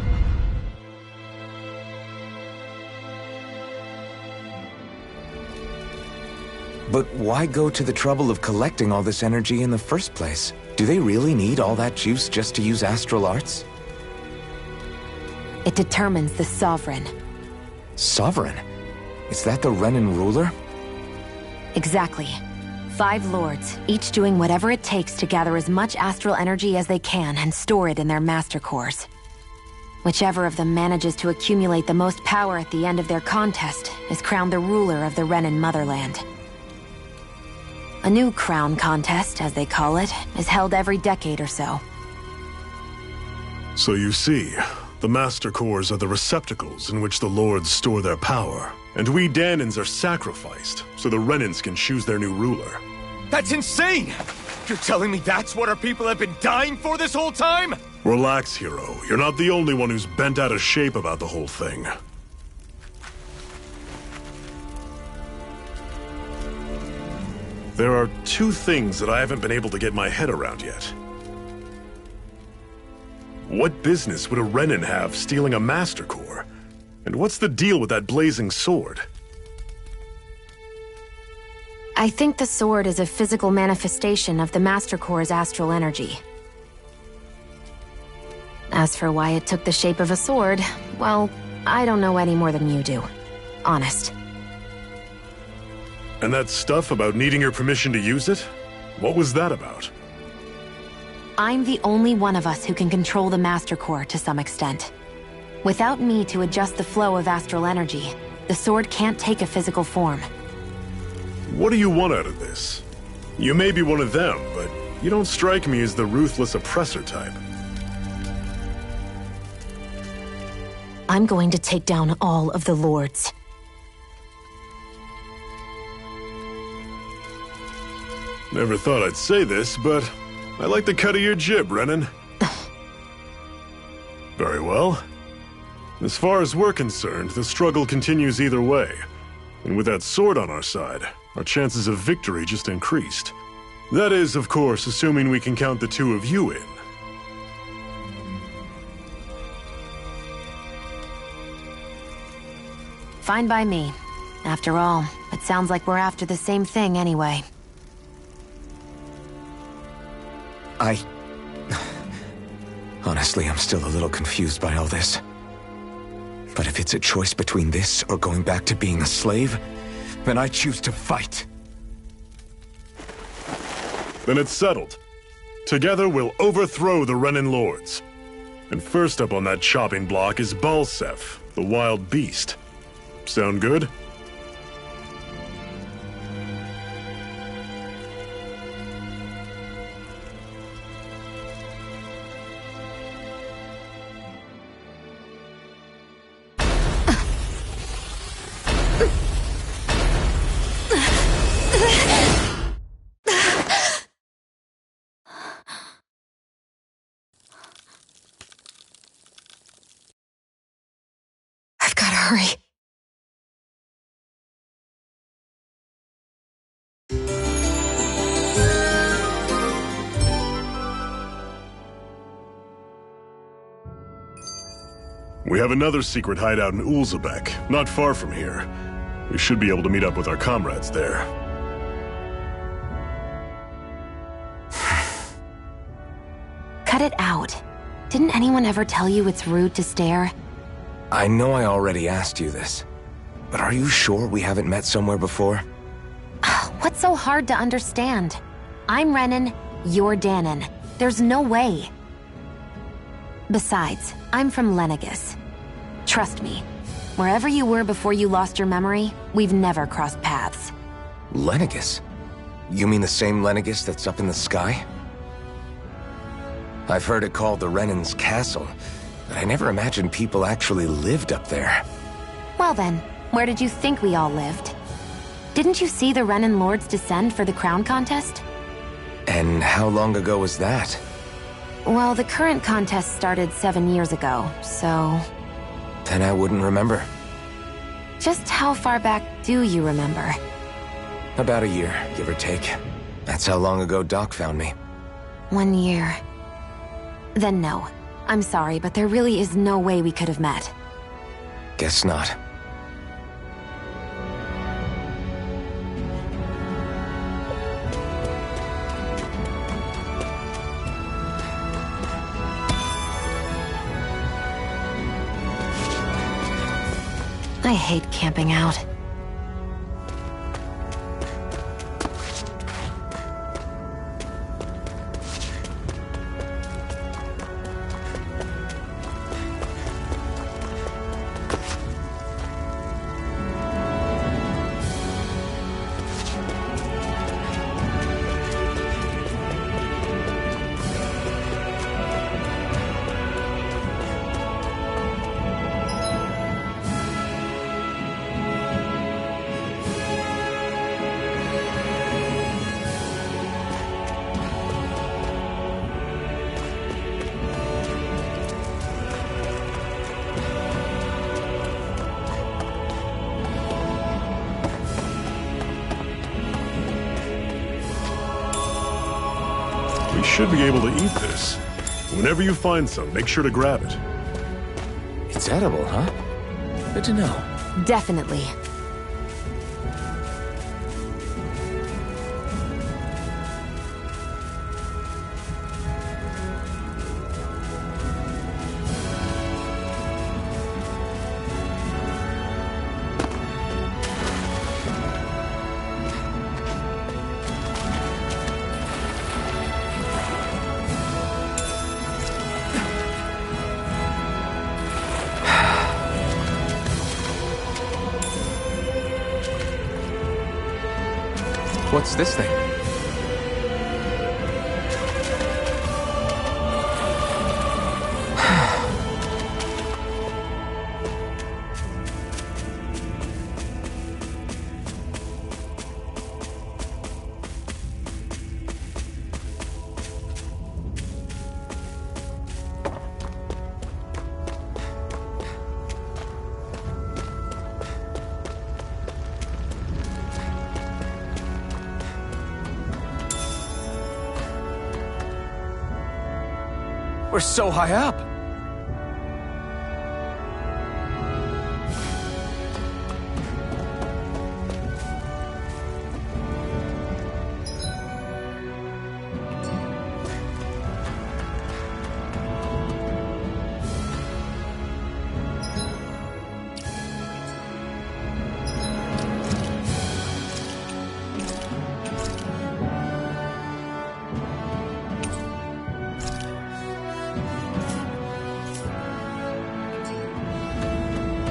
But why go to the trouble of collecting all this energy in the first place? Do they really need all that juice just to use astral arts? It determines the Sovereign. Sovereign? Is that the Renan ruler? Exactly. 5 lords, each doing whatever it takes to gather as much astral energy as they can and store it in their master cores. Whichever of them manages to accumulate the most power at the end of their contest is crowned the ruler of the Renan motherland. A new crown contest, as they call it, is held every decade or so. So you see, the Master Cores are the receptacles in which the Lords store their power. And we Dahnans are sacrificed, so the Renans can choose their new ruler. That's insane! You're telling me that's what our people have been dying for this whole time? Relax, hero. You're not the only one who's bent out of shape about the whole thing. There are 2 things that I haven't been able to get my head around yet. What business would a Renan have stealing a Master Core? And what's the deal with that blazing sword? I think the sword is a physical manifestation of the Master Core's astral energy. As for why it took the shape of a sword, well, I don't know any more than you do. Honest. And that stuff about needing your permission to use it? What was that about? I'm the only one of us who can control the Master Core to some extent. Without me to adjust the flow of astral energy, the sword can't take a physical form. What do you want out of this? You may be one of them, but you don't strike me as the ruthless oppressor type. I'm going to take down all of the lords. Never thought I'd say this, but I like the cut of your jib, Renan. Very well. As far as we're concerned, the struggle continues either way. And with that sword on our side, our chances of victory just increased. That is, of course, assuming we can count the 2 of you in. Fine by me. After all, it sounds like we're after the same thing anyway. Honestly, I'm still a little confused by all this. But if it's a choice between this or going back to being a slave, then I choose to fight. Then it's settled. Together we'll overthrow the Renan Lords. And first up on that chopping block is Balsef, the wild beast. Sound good? sorry. We have another secret hideout in Ulzebek, not far from here. We should be able to meet up with our comrades there. Cut it out. Didn't anyone ever tell you it's rude to stare? I know I already asked you this, but are you sure we haven't met somewhere before? What's so hard to understand? I'm Renan, you're Danon. There's no way. Besides, I'm from Lenegis. Trust me, wherever you were before you lost your memory, we've never crossed paths. Lenegis? You mean the same Lenegis that's up in the sky? I've heard it called the Renan's Castle, but I never imagined people actually lived up there. Well then, where did you think we all lived? Didn't you see the Renan Lords descend for the crown contest? And how long ago was that? Well, the current contest started 7 years ago, so... Then I wouldn't remember. Just how far back do you remember? About a year, give or take. That's how long ago Doc found me. 1 year. Then no. I'm sorry, but there really is no way we could have met. Guess not. I hate camping out. We should be able to eat this. Whenever you find some, make sure to grab it. It's edible, huh? Good to know. Definitely. What's this thing? We're so high up!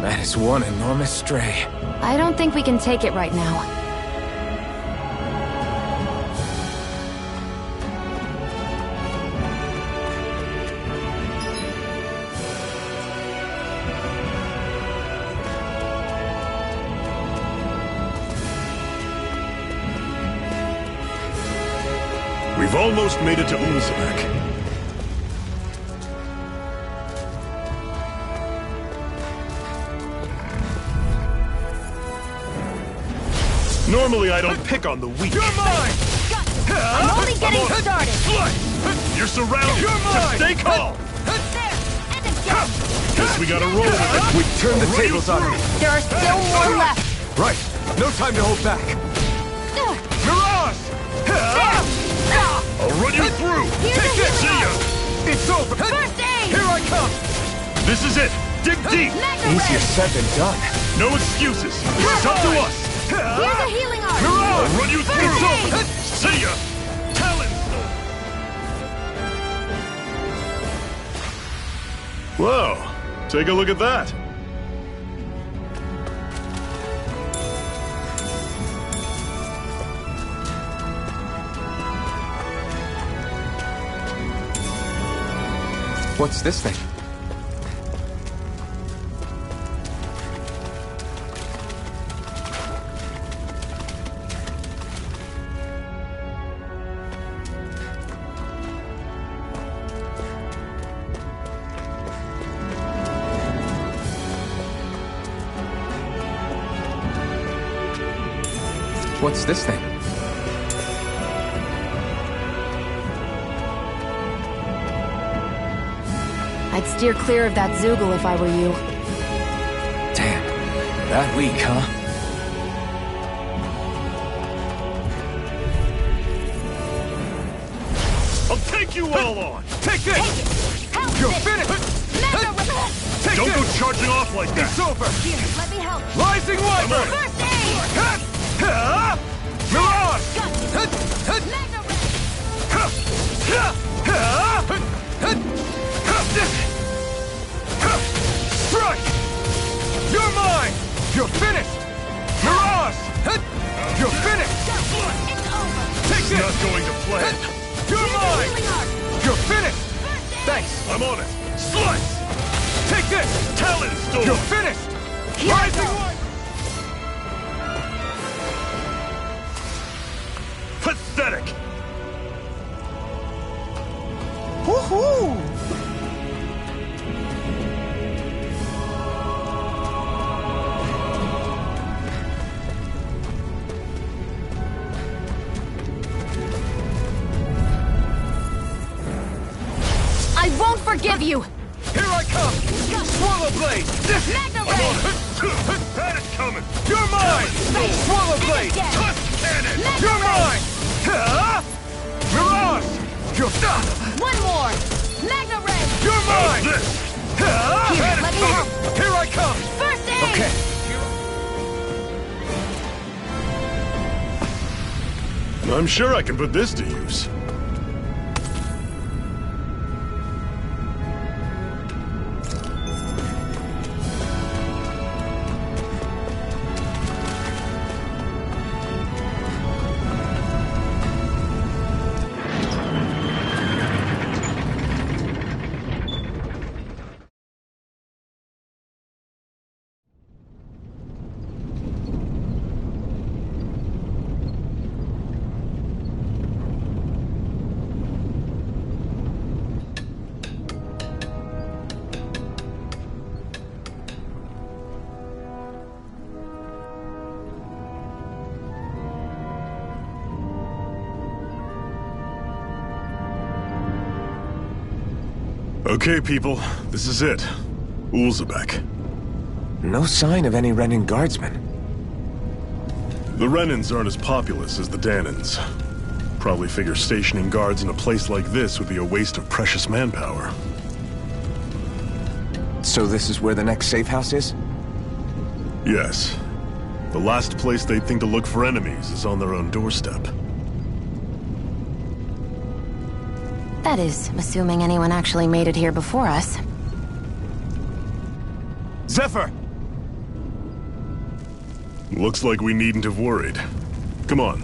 That is one enormous stray. I don't think we can take it right now. We've almost made it to Ulzebek. Normally I don't pick on the weak. You're mine! I'm only getting started. You're surrounded. You're mine! Stay calm. There, and again. Guess we gotta roll with it. We turned the tables on him. There are still more left. Right. No time to hold back. Mirage! I'll run you through. Here's a See healing ya. arm. It's over! First aid. Here I come! This is it. Dig deep. Easier said than done. No excuses. It's up to us. Here's a healing arm. I'll run you through. First aid. See ya. Talon. Whoa. Take a look at that. What's this thing? What's this thing? I'd steer clear of that Zoogle if I were you. Damn. That weak, huh? I'll take you all on. Take this! You're finished! Take Don't this! go charging off like that. It's over! Here, let me help. Rising Wyvern! First aid. Mirage! Strike! You're mine! You're finished! Mirage! You're finished! It's over. Take It's this! not going to plan. You're mine! Healing arm. You're finished! Thanks! I'm on it. Slice! Take this! Talon Storm! You're finished! Here I Rising go. Wyvern! Pathetic! Woohoo! I won't forgive you. Here I come! Swallow Blade! Magna I'm on Ray. it! Had it coming! You're mine! Swallow Blade! Again. Tusk Cannon! You're mine! Mirage! You're One more. Magna Ray. You're mine! This! Here, let me help. Here I come! First aid. Okay. I'm sure I can put this to use. Okay, people, this is it. Ulzebek. No sign of any Renan guardsmen. The Renans aren't as populous as the Danans. Probably figure stationing guards in a place like this would be a waste of precious manpower. So this is where the next safe house is? Yes. The last place they'd think to look for enemies is on their own doorstep. That is, assuming anyone actually made it here before us. Zephyr! Looks like we needn't have worried. Come on.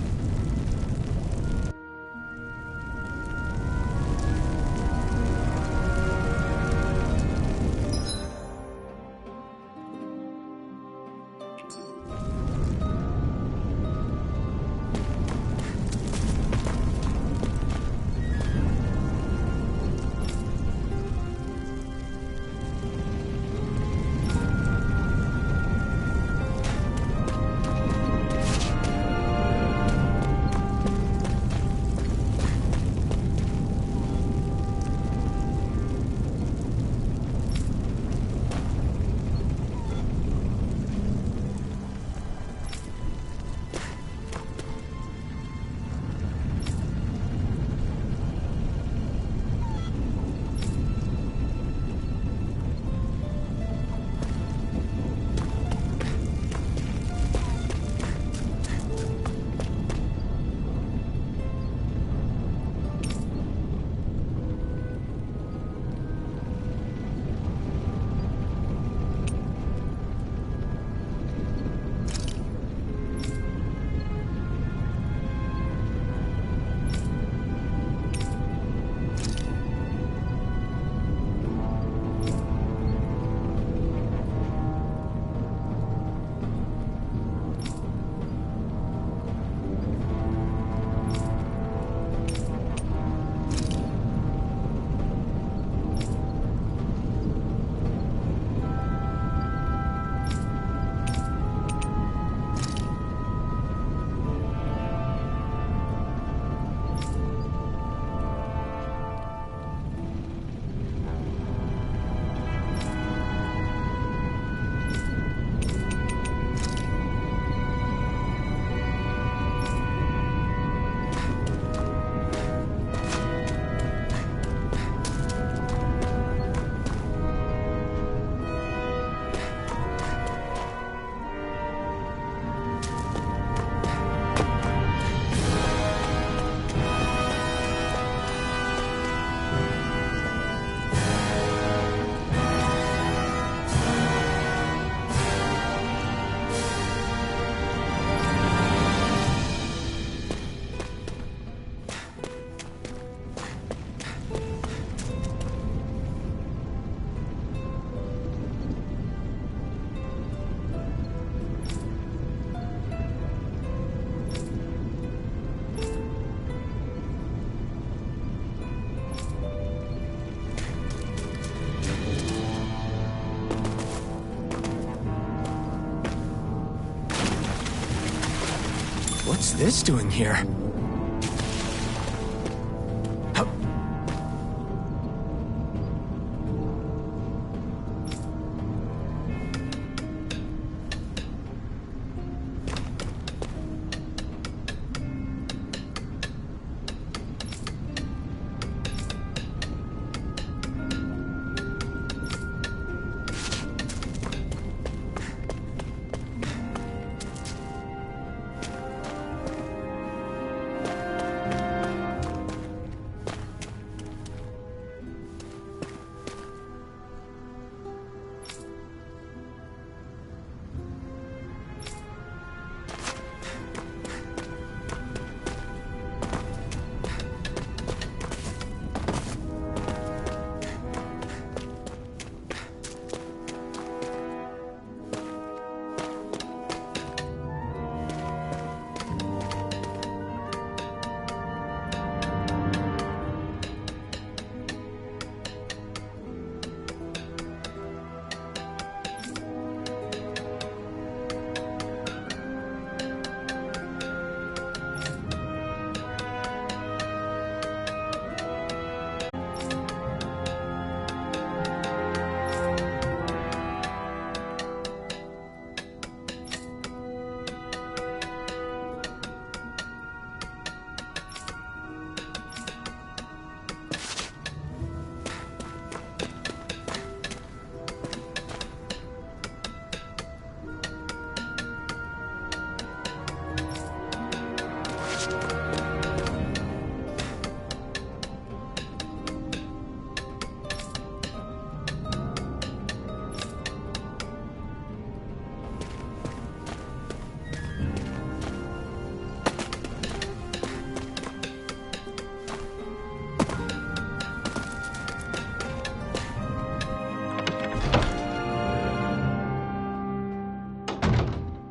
What's this doing here?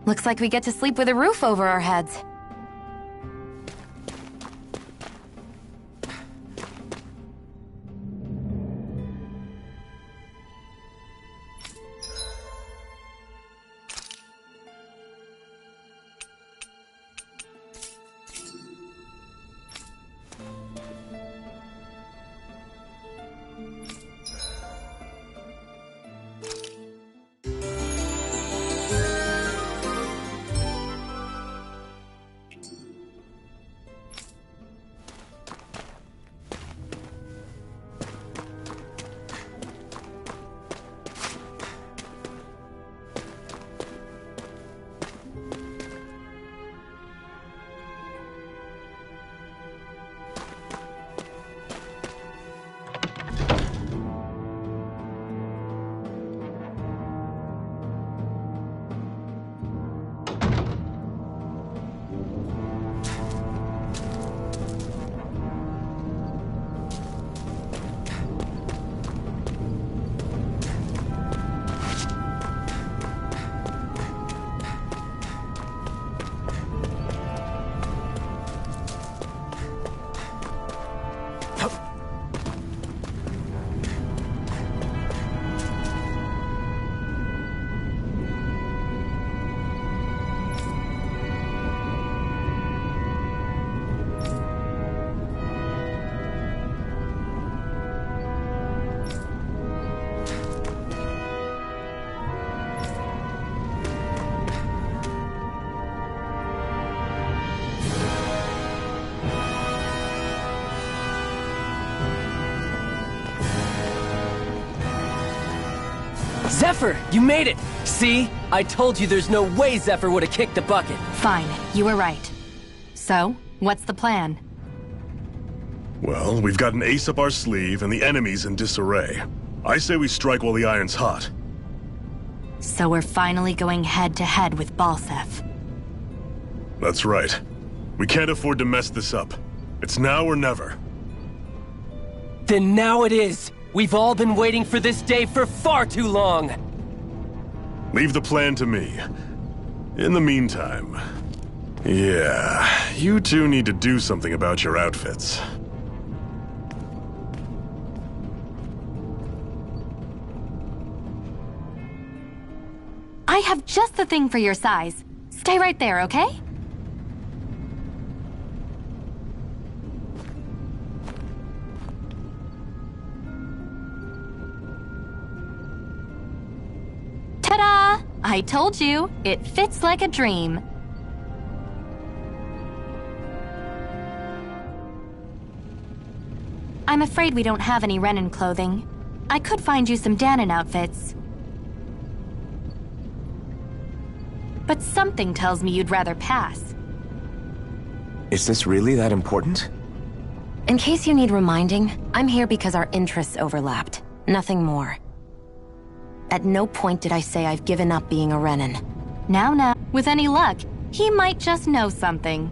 Looks like we get to sleep with a roof over our heads. Zephyr, you made it! See? I told you there's no way Zephyr would have kicked the bucket. Fine, you were right. So, what's the plan? Well, we've got an ace up our sleeve and the enemy's in disarray. I say we strike while the iron's hot. So we're finally going head-to-head with Balseph. That's right. We can't afford to mess this up. It's now or never. Then now it is! We've all been waiting for this day for far too long! Leave the plan to me. In the meantime... yeah, you two need to do something about your outfits. I have just the thing for your size. Stay right there, okay? Ta-da! I told you, it fits like a dream. I'm afraid we don't have any Renan clothing. I could find you some Danon outfits. But something tells me you'd rather pass. Is this really that important? In case you need reminding, I'm here because our interests overlapped. Nothing more. At no point did I say I've given up being a Renan. Now, with any luck, he might just know something.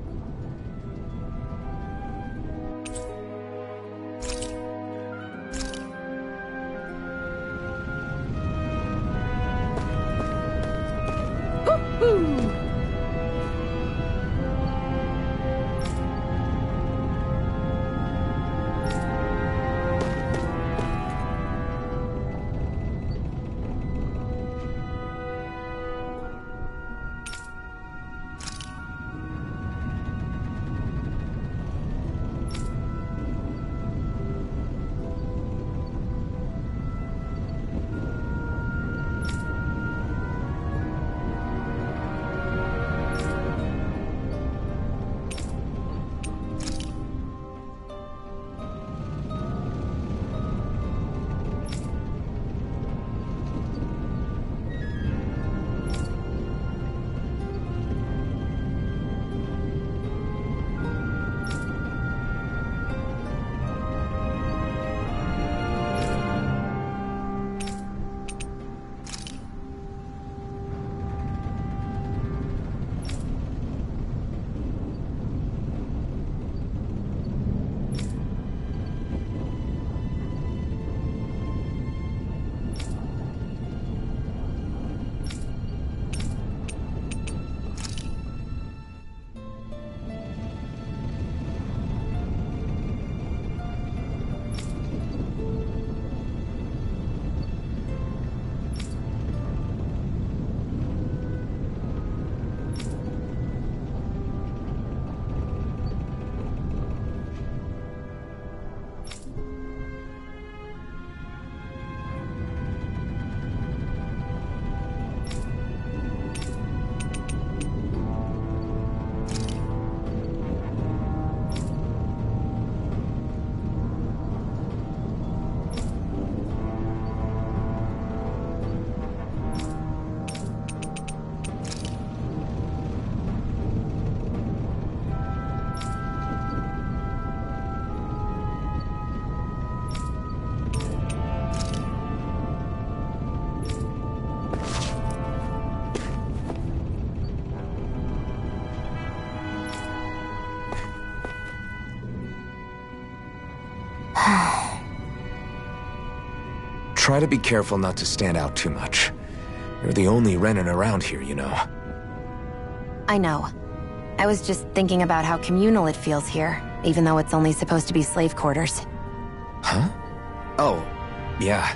Try to be careful not to stand out too much. You're the only Renan around here, you know. I know. I was just thinking about how communal it feels here, even though it's only supposed to be slave quarters. Huh? Oh, yeah.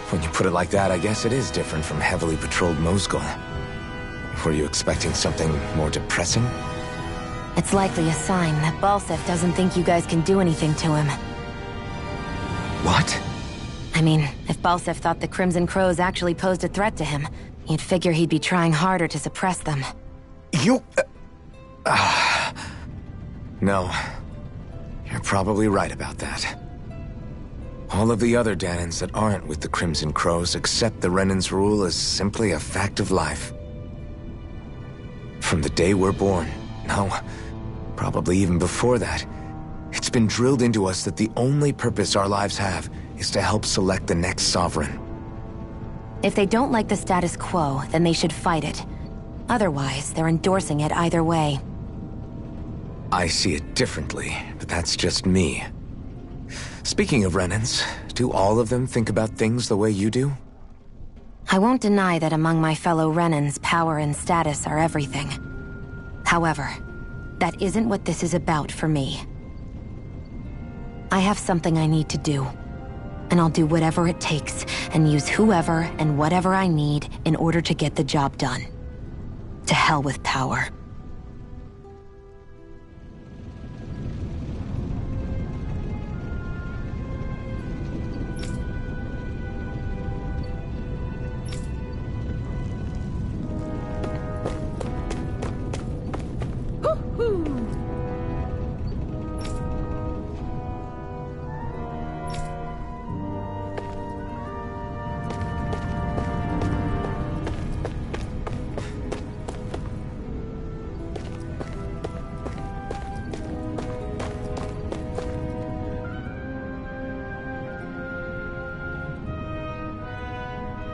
When you put it like that, I guess it is different from heavily patrolled Mosgul. Were you expecting something more depressing? It's likely a sign that Balseph doesn't think you guys can do anything to him. What? I mean, if Balseph thought the Crimson Crows actually posed a threat to him, you'd figure he'd be trying harder to suppress them. You... No. You're probably right about that. All of the other Danons that aren't with the Crimson Crows accept the Renan's rule as simply a fact of life. From the day we're born, no, probably even before that, it's been drilled into us that the only purpose our lives have is to help select the next sovereign. If they don't like the status quo, then they should fight it. Otherwise, they're endorsing it either way. I see it differently, but that's just me. Speaking of Renans, do all of them think about things the way you do? I won't deny that among my fellow Renans, power and status are everything. However, that isn't what this is about for me. I have something I need to do. And I'll do whatever it takes, and use whoever and whatever I need in order to get the job done. To hell with power.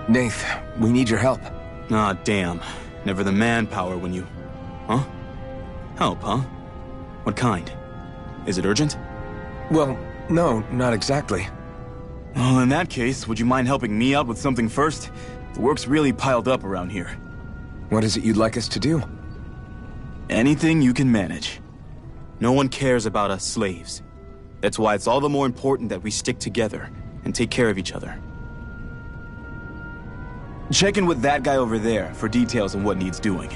Nath, we need your help. Ah, damn. Never the manpower when you... Huh? Help, huh? What kind? Is it urgent? Well, no, not exactly. Well, in that case, would you mind helping me out with something first? The work's really piled up around here. What is it you'd like us to do? Anything you can manage. No one cares about us slaves. That's why it's all the more important that we stick together and take care of each other. Check in with that guy over there for details on what needs doing.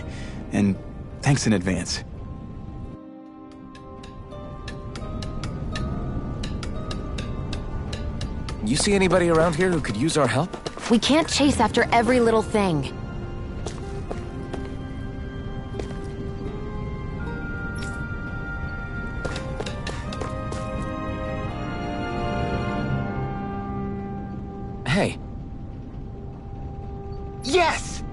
And thanks in advance. You see anybody around here who could use our help? We can't chase after every little thing. Hey. Yes!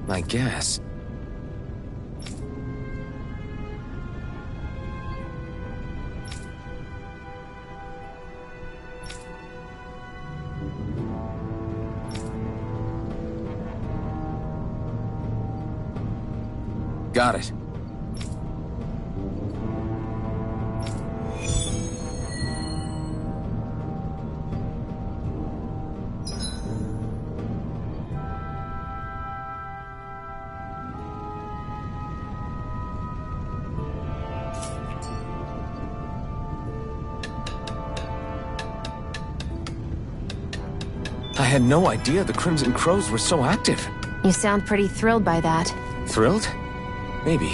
I guess. Got it. I had no idea the Crimson Crows were so active. You sound pretty thrilled by that. Thrilled? Maybe.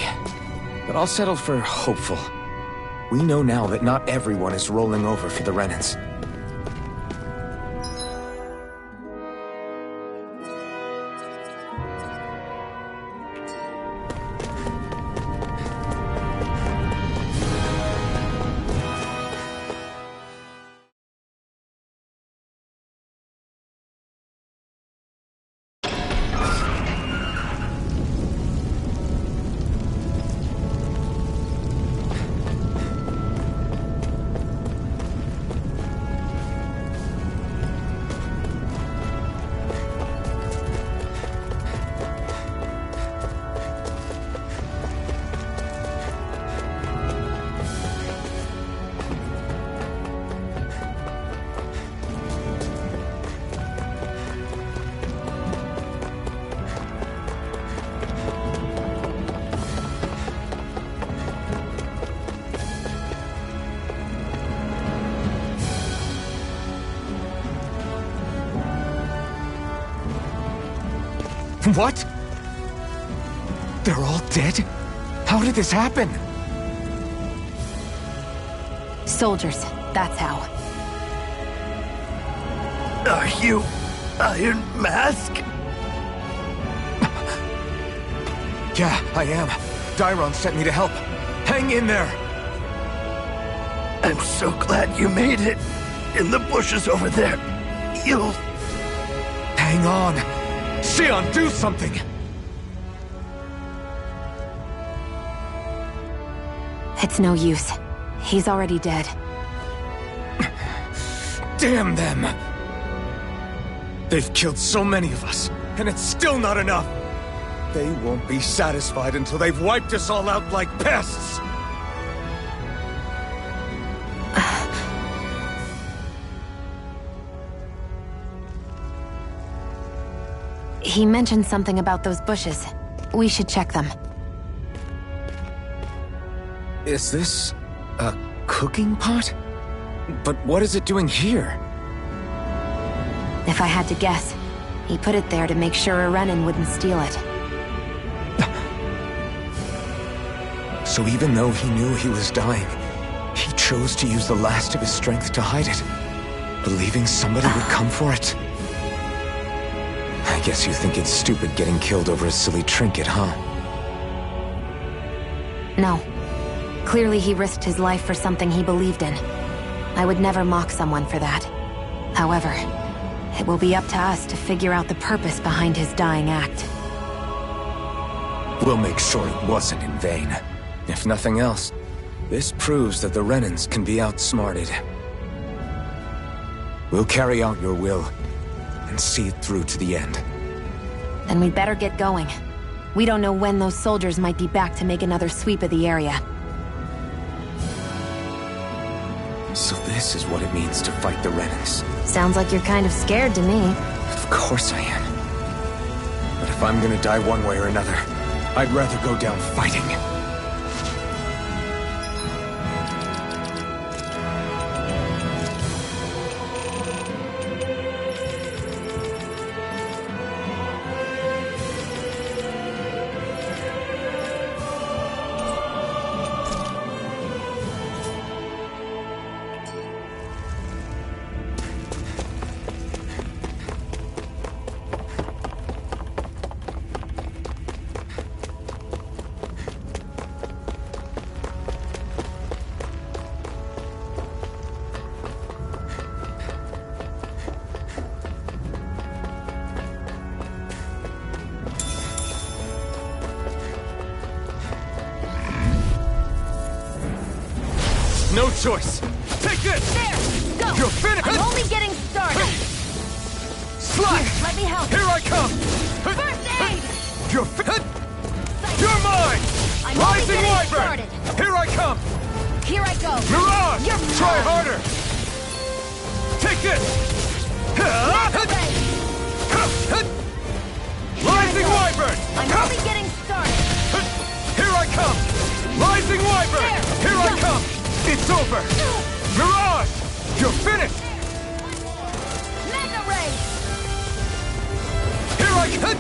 But I'll settle for hopeful. We know now that not everyone is rolling over for the Renans. What? They're all dead? How did this happen? Soldiers, that's how. Are you Iron Mask? Yeah, I am. Dairon sent me to help. Hang in there! I'm so glad you made it. In the bushes over there. You'll... Hang on! Xion, do something! It's no use. He's already dead. Damn them! They've killed so many of us, and it's still not enough! They won't be satisfied until they've wiped us all out like pests! He mentioned something about those bushes. We should check them. Is this... a cooking pot? But what is it doing here? If I had to guess, he put it there to make sure a Renan wouldn't steal it. So even though he knew he was dying, he chose to use the last of his strength to hide it, believing somebody would come for it. I guess you think it's stupid getting killed over a silly trinket, huh? No. Clearly he risked his life for something he believed in. I would never mock someone for that. However, it will be up to us to figure out the purpose behind his dying act. We'll make sure it wasn't in vain. If nothing else, this proves that the Renans can be outsmarted. We'll carry out your will, and see it through to the end. Then we'd better get going. We don't know when those soldiers might be back to make another sweep of the area. So this is what it means to fight the Renans. Sounds like you're kind of scared to me. Of course I am. But if I'm gonna die one way or another, I'd rather go down fighting. No choice. Take this! There! Go! You're finished! I'm only getting started! Slack! Here, let me help! Here I come! First aid! You're mine! I'm Rising only getting Wyvern! started! Here I come! Here I go! Mirage! You're Try mine. harder! Take this! Mega Ray! Rising Wyvern! I'm only getting started! Here I come! Rising Wyvern! There. Here I Go. come! It's over! Mirage! You're finished! Mega Ray! Here I come!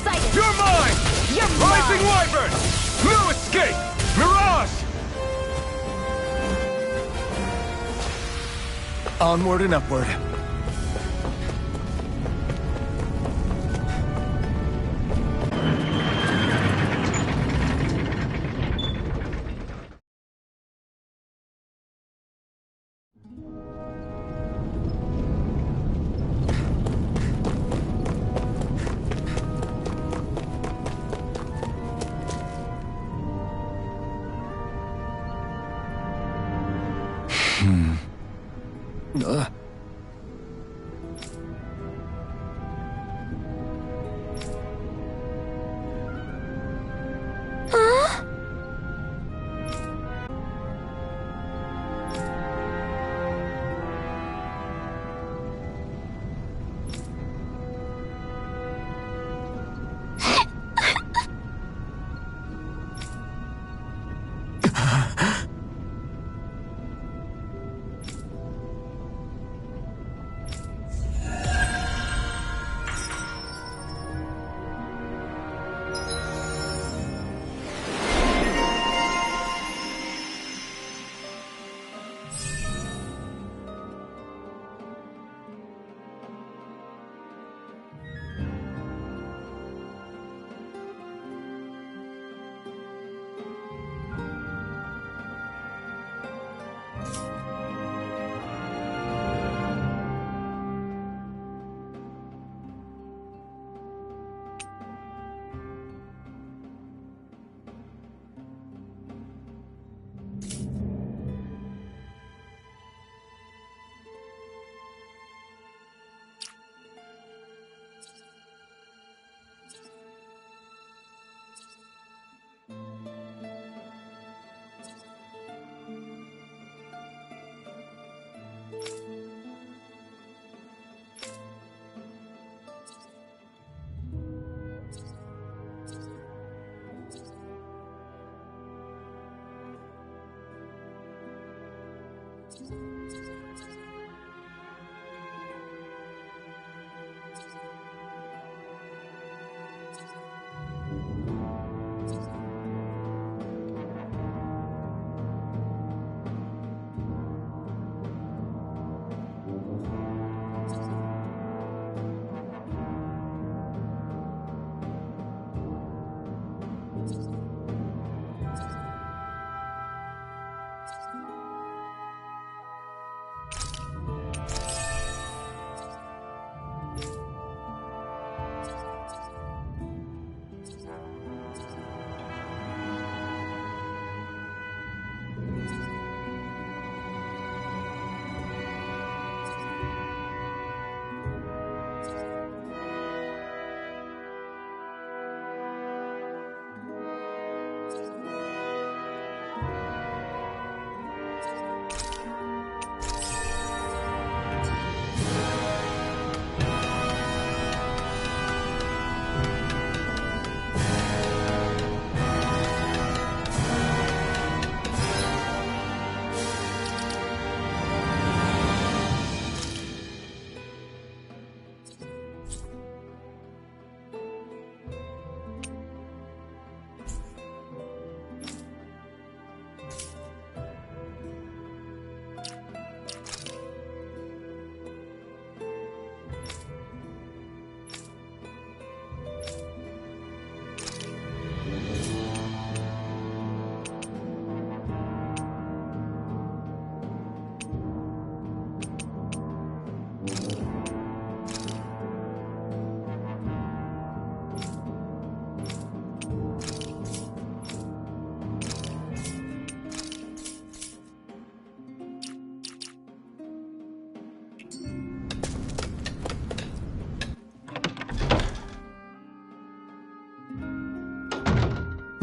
Sighted! You're mine! You're Rising mine. Wyvern! No escape! Mirage! Onward and upward.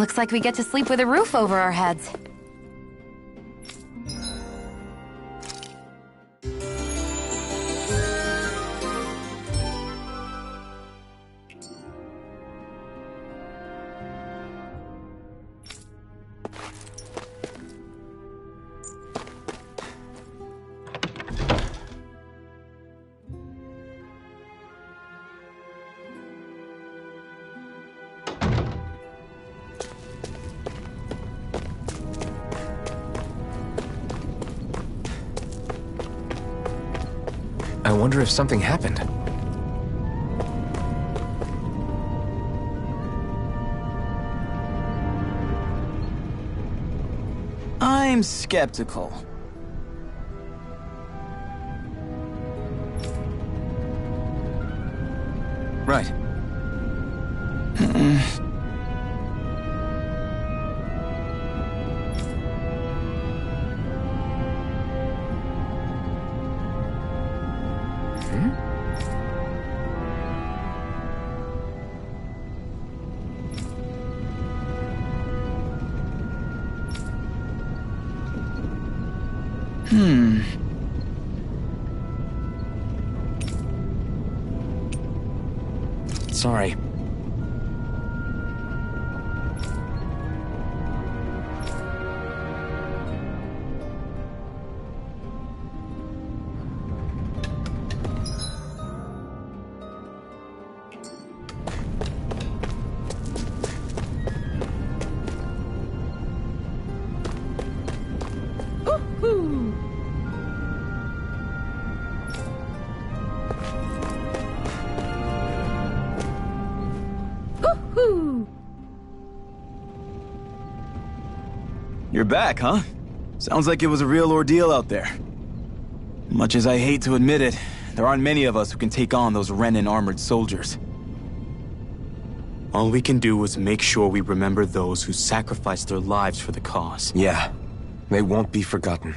Looks like we get to sleep with a roof over our heads. I wonder if something happened. I'm skeptical. Right. Sorry. You're back, huh? Sounds like it was a real ordeal out there. Much as I hate to admit it, there aren't many of us who can take on those Renan armored soldiers. All we can do is make sure we remember those who sacrificed their lives for the cause. Yeah, they won't be forgotten.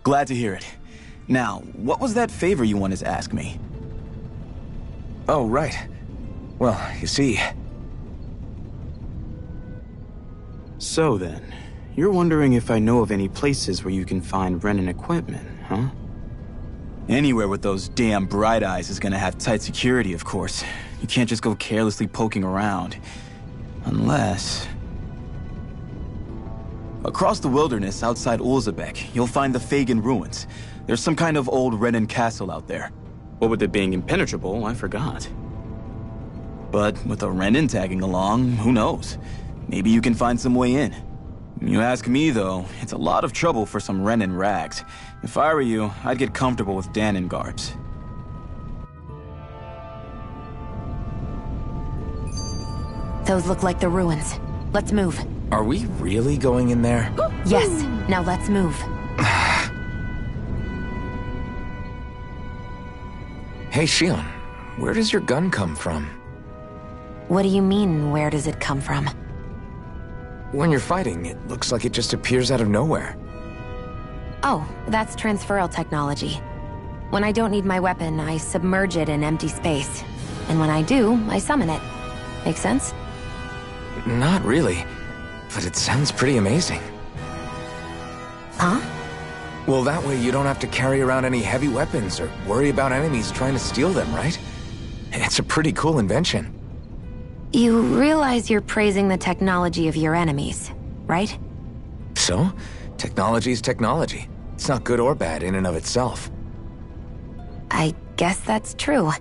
Glad to hear it. Now, what was that favor you wanted to ask me? Oh, right. Well, you see... So then, you're wondering if I know of any places where you can find Renan equipment, huh? Anywhere with those damn bright eyes is gonna have tight security, of course. You can't just go carelessly poking around. Unless... Across the wilderness outside Ulzebek, you'll find the Fagin ruins. There's some kind of old Renan castle out there. What with it being impenetrable, I forgot. But with a Renan tagging along, who knows? Maybe you can find some way in. You ask me, though, it's a lot of trouble for some Renan rags. If I were you, I'd get comfortable with Danon garbs. Those look like the ruins. Let's move. Are we really going in there? Yes. Now let's move. Hey, Shionne, where does your gun come from? What do you mean, where does it come from? When you're fighting, it looks like it just appears out of nowhere. Oh, that's transferal technology. When I don't need my weapon, I submerge it in empty space. And when I do, I summon it. Make sense? Not really, but it sounds pretty amazing. Huh? Well, that way you don't have to carry around any heavy weapons or worry about enemies trying to steal them, right? It's a pretty cool invention. You realize you're praising the technology of your enemies, right? So? Technology's technology. It's not good or bad in and of itself. I guess that's true.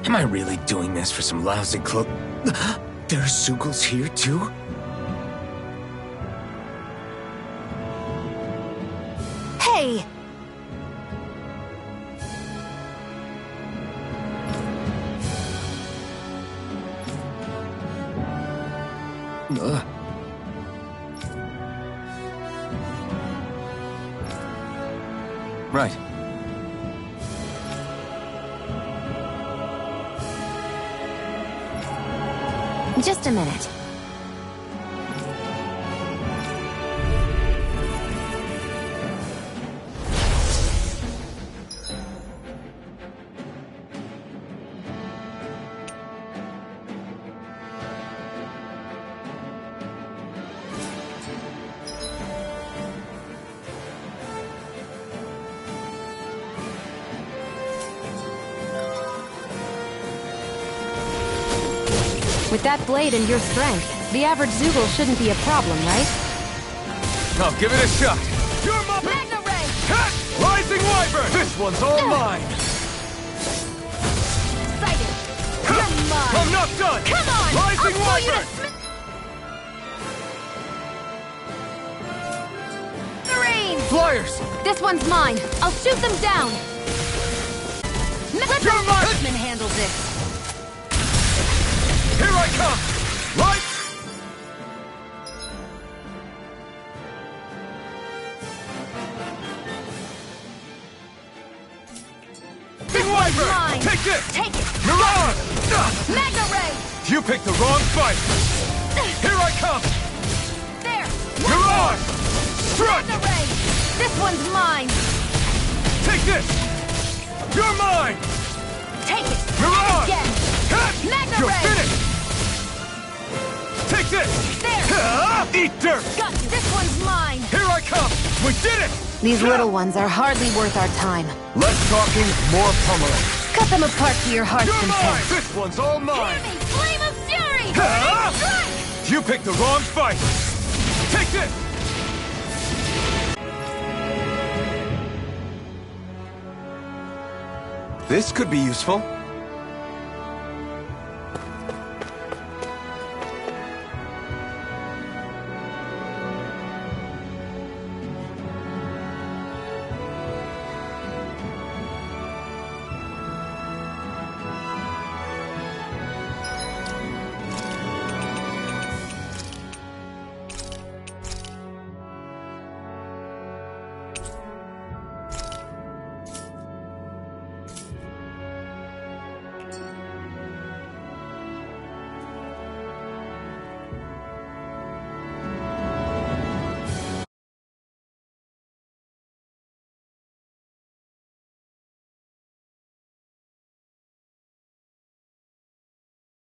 Am I really doing this for some lousy clo- There are Zeugles here, too? Hey! Right. Just a minute. With that blade and your strength, the average Zeugle shouldn't be a problem, right? I'll give it a shot. You're my Magna Ray! Hit! Rising Wyvern! This one's all mine. Sighted! You're mine! I'm not done! Come on! Rising I'll blow you Wyvern! to smithereens! Flyers! This one's mine. I'll shoot them down. Let the Horseman handle this! Here I come! Right! This one's Wyvern! mine! Take this! Take it! Mirage! Magna Ray! You picked the wrong fight! Here I come! There! Mirage! Strut! Magna Ray! This one's mine! Take this! You're mine! Take it! Mirage! Again! Hit! Magna You're Ray! finished! Take this! There! Eat dirt! Got you! This one's mine! Here I come! We did it! These little ones are hardly worth our time. Less talking, more pummeling. Cut them apart to your heart's You're content. mine! This one's all mine! Hear me! Flame of Fury! Strike! You picked the wrong fight! Take this! This could be useful.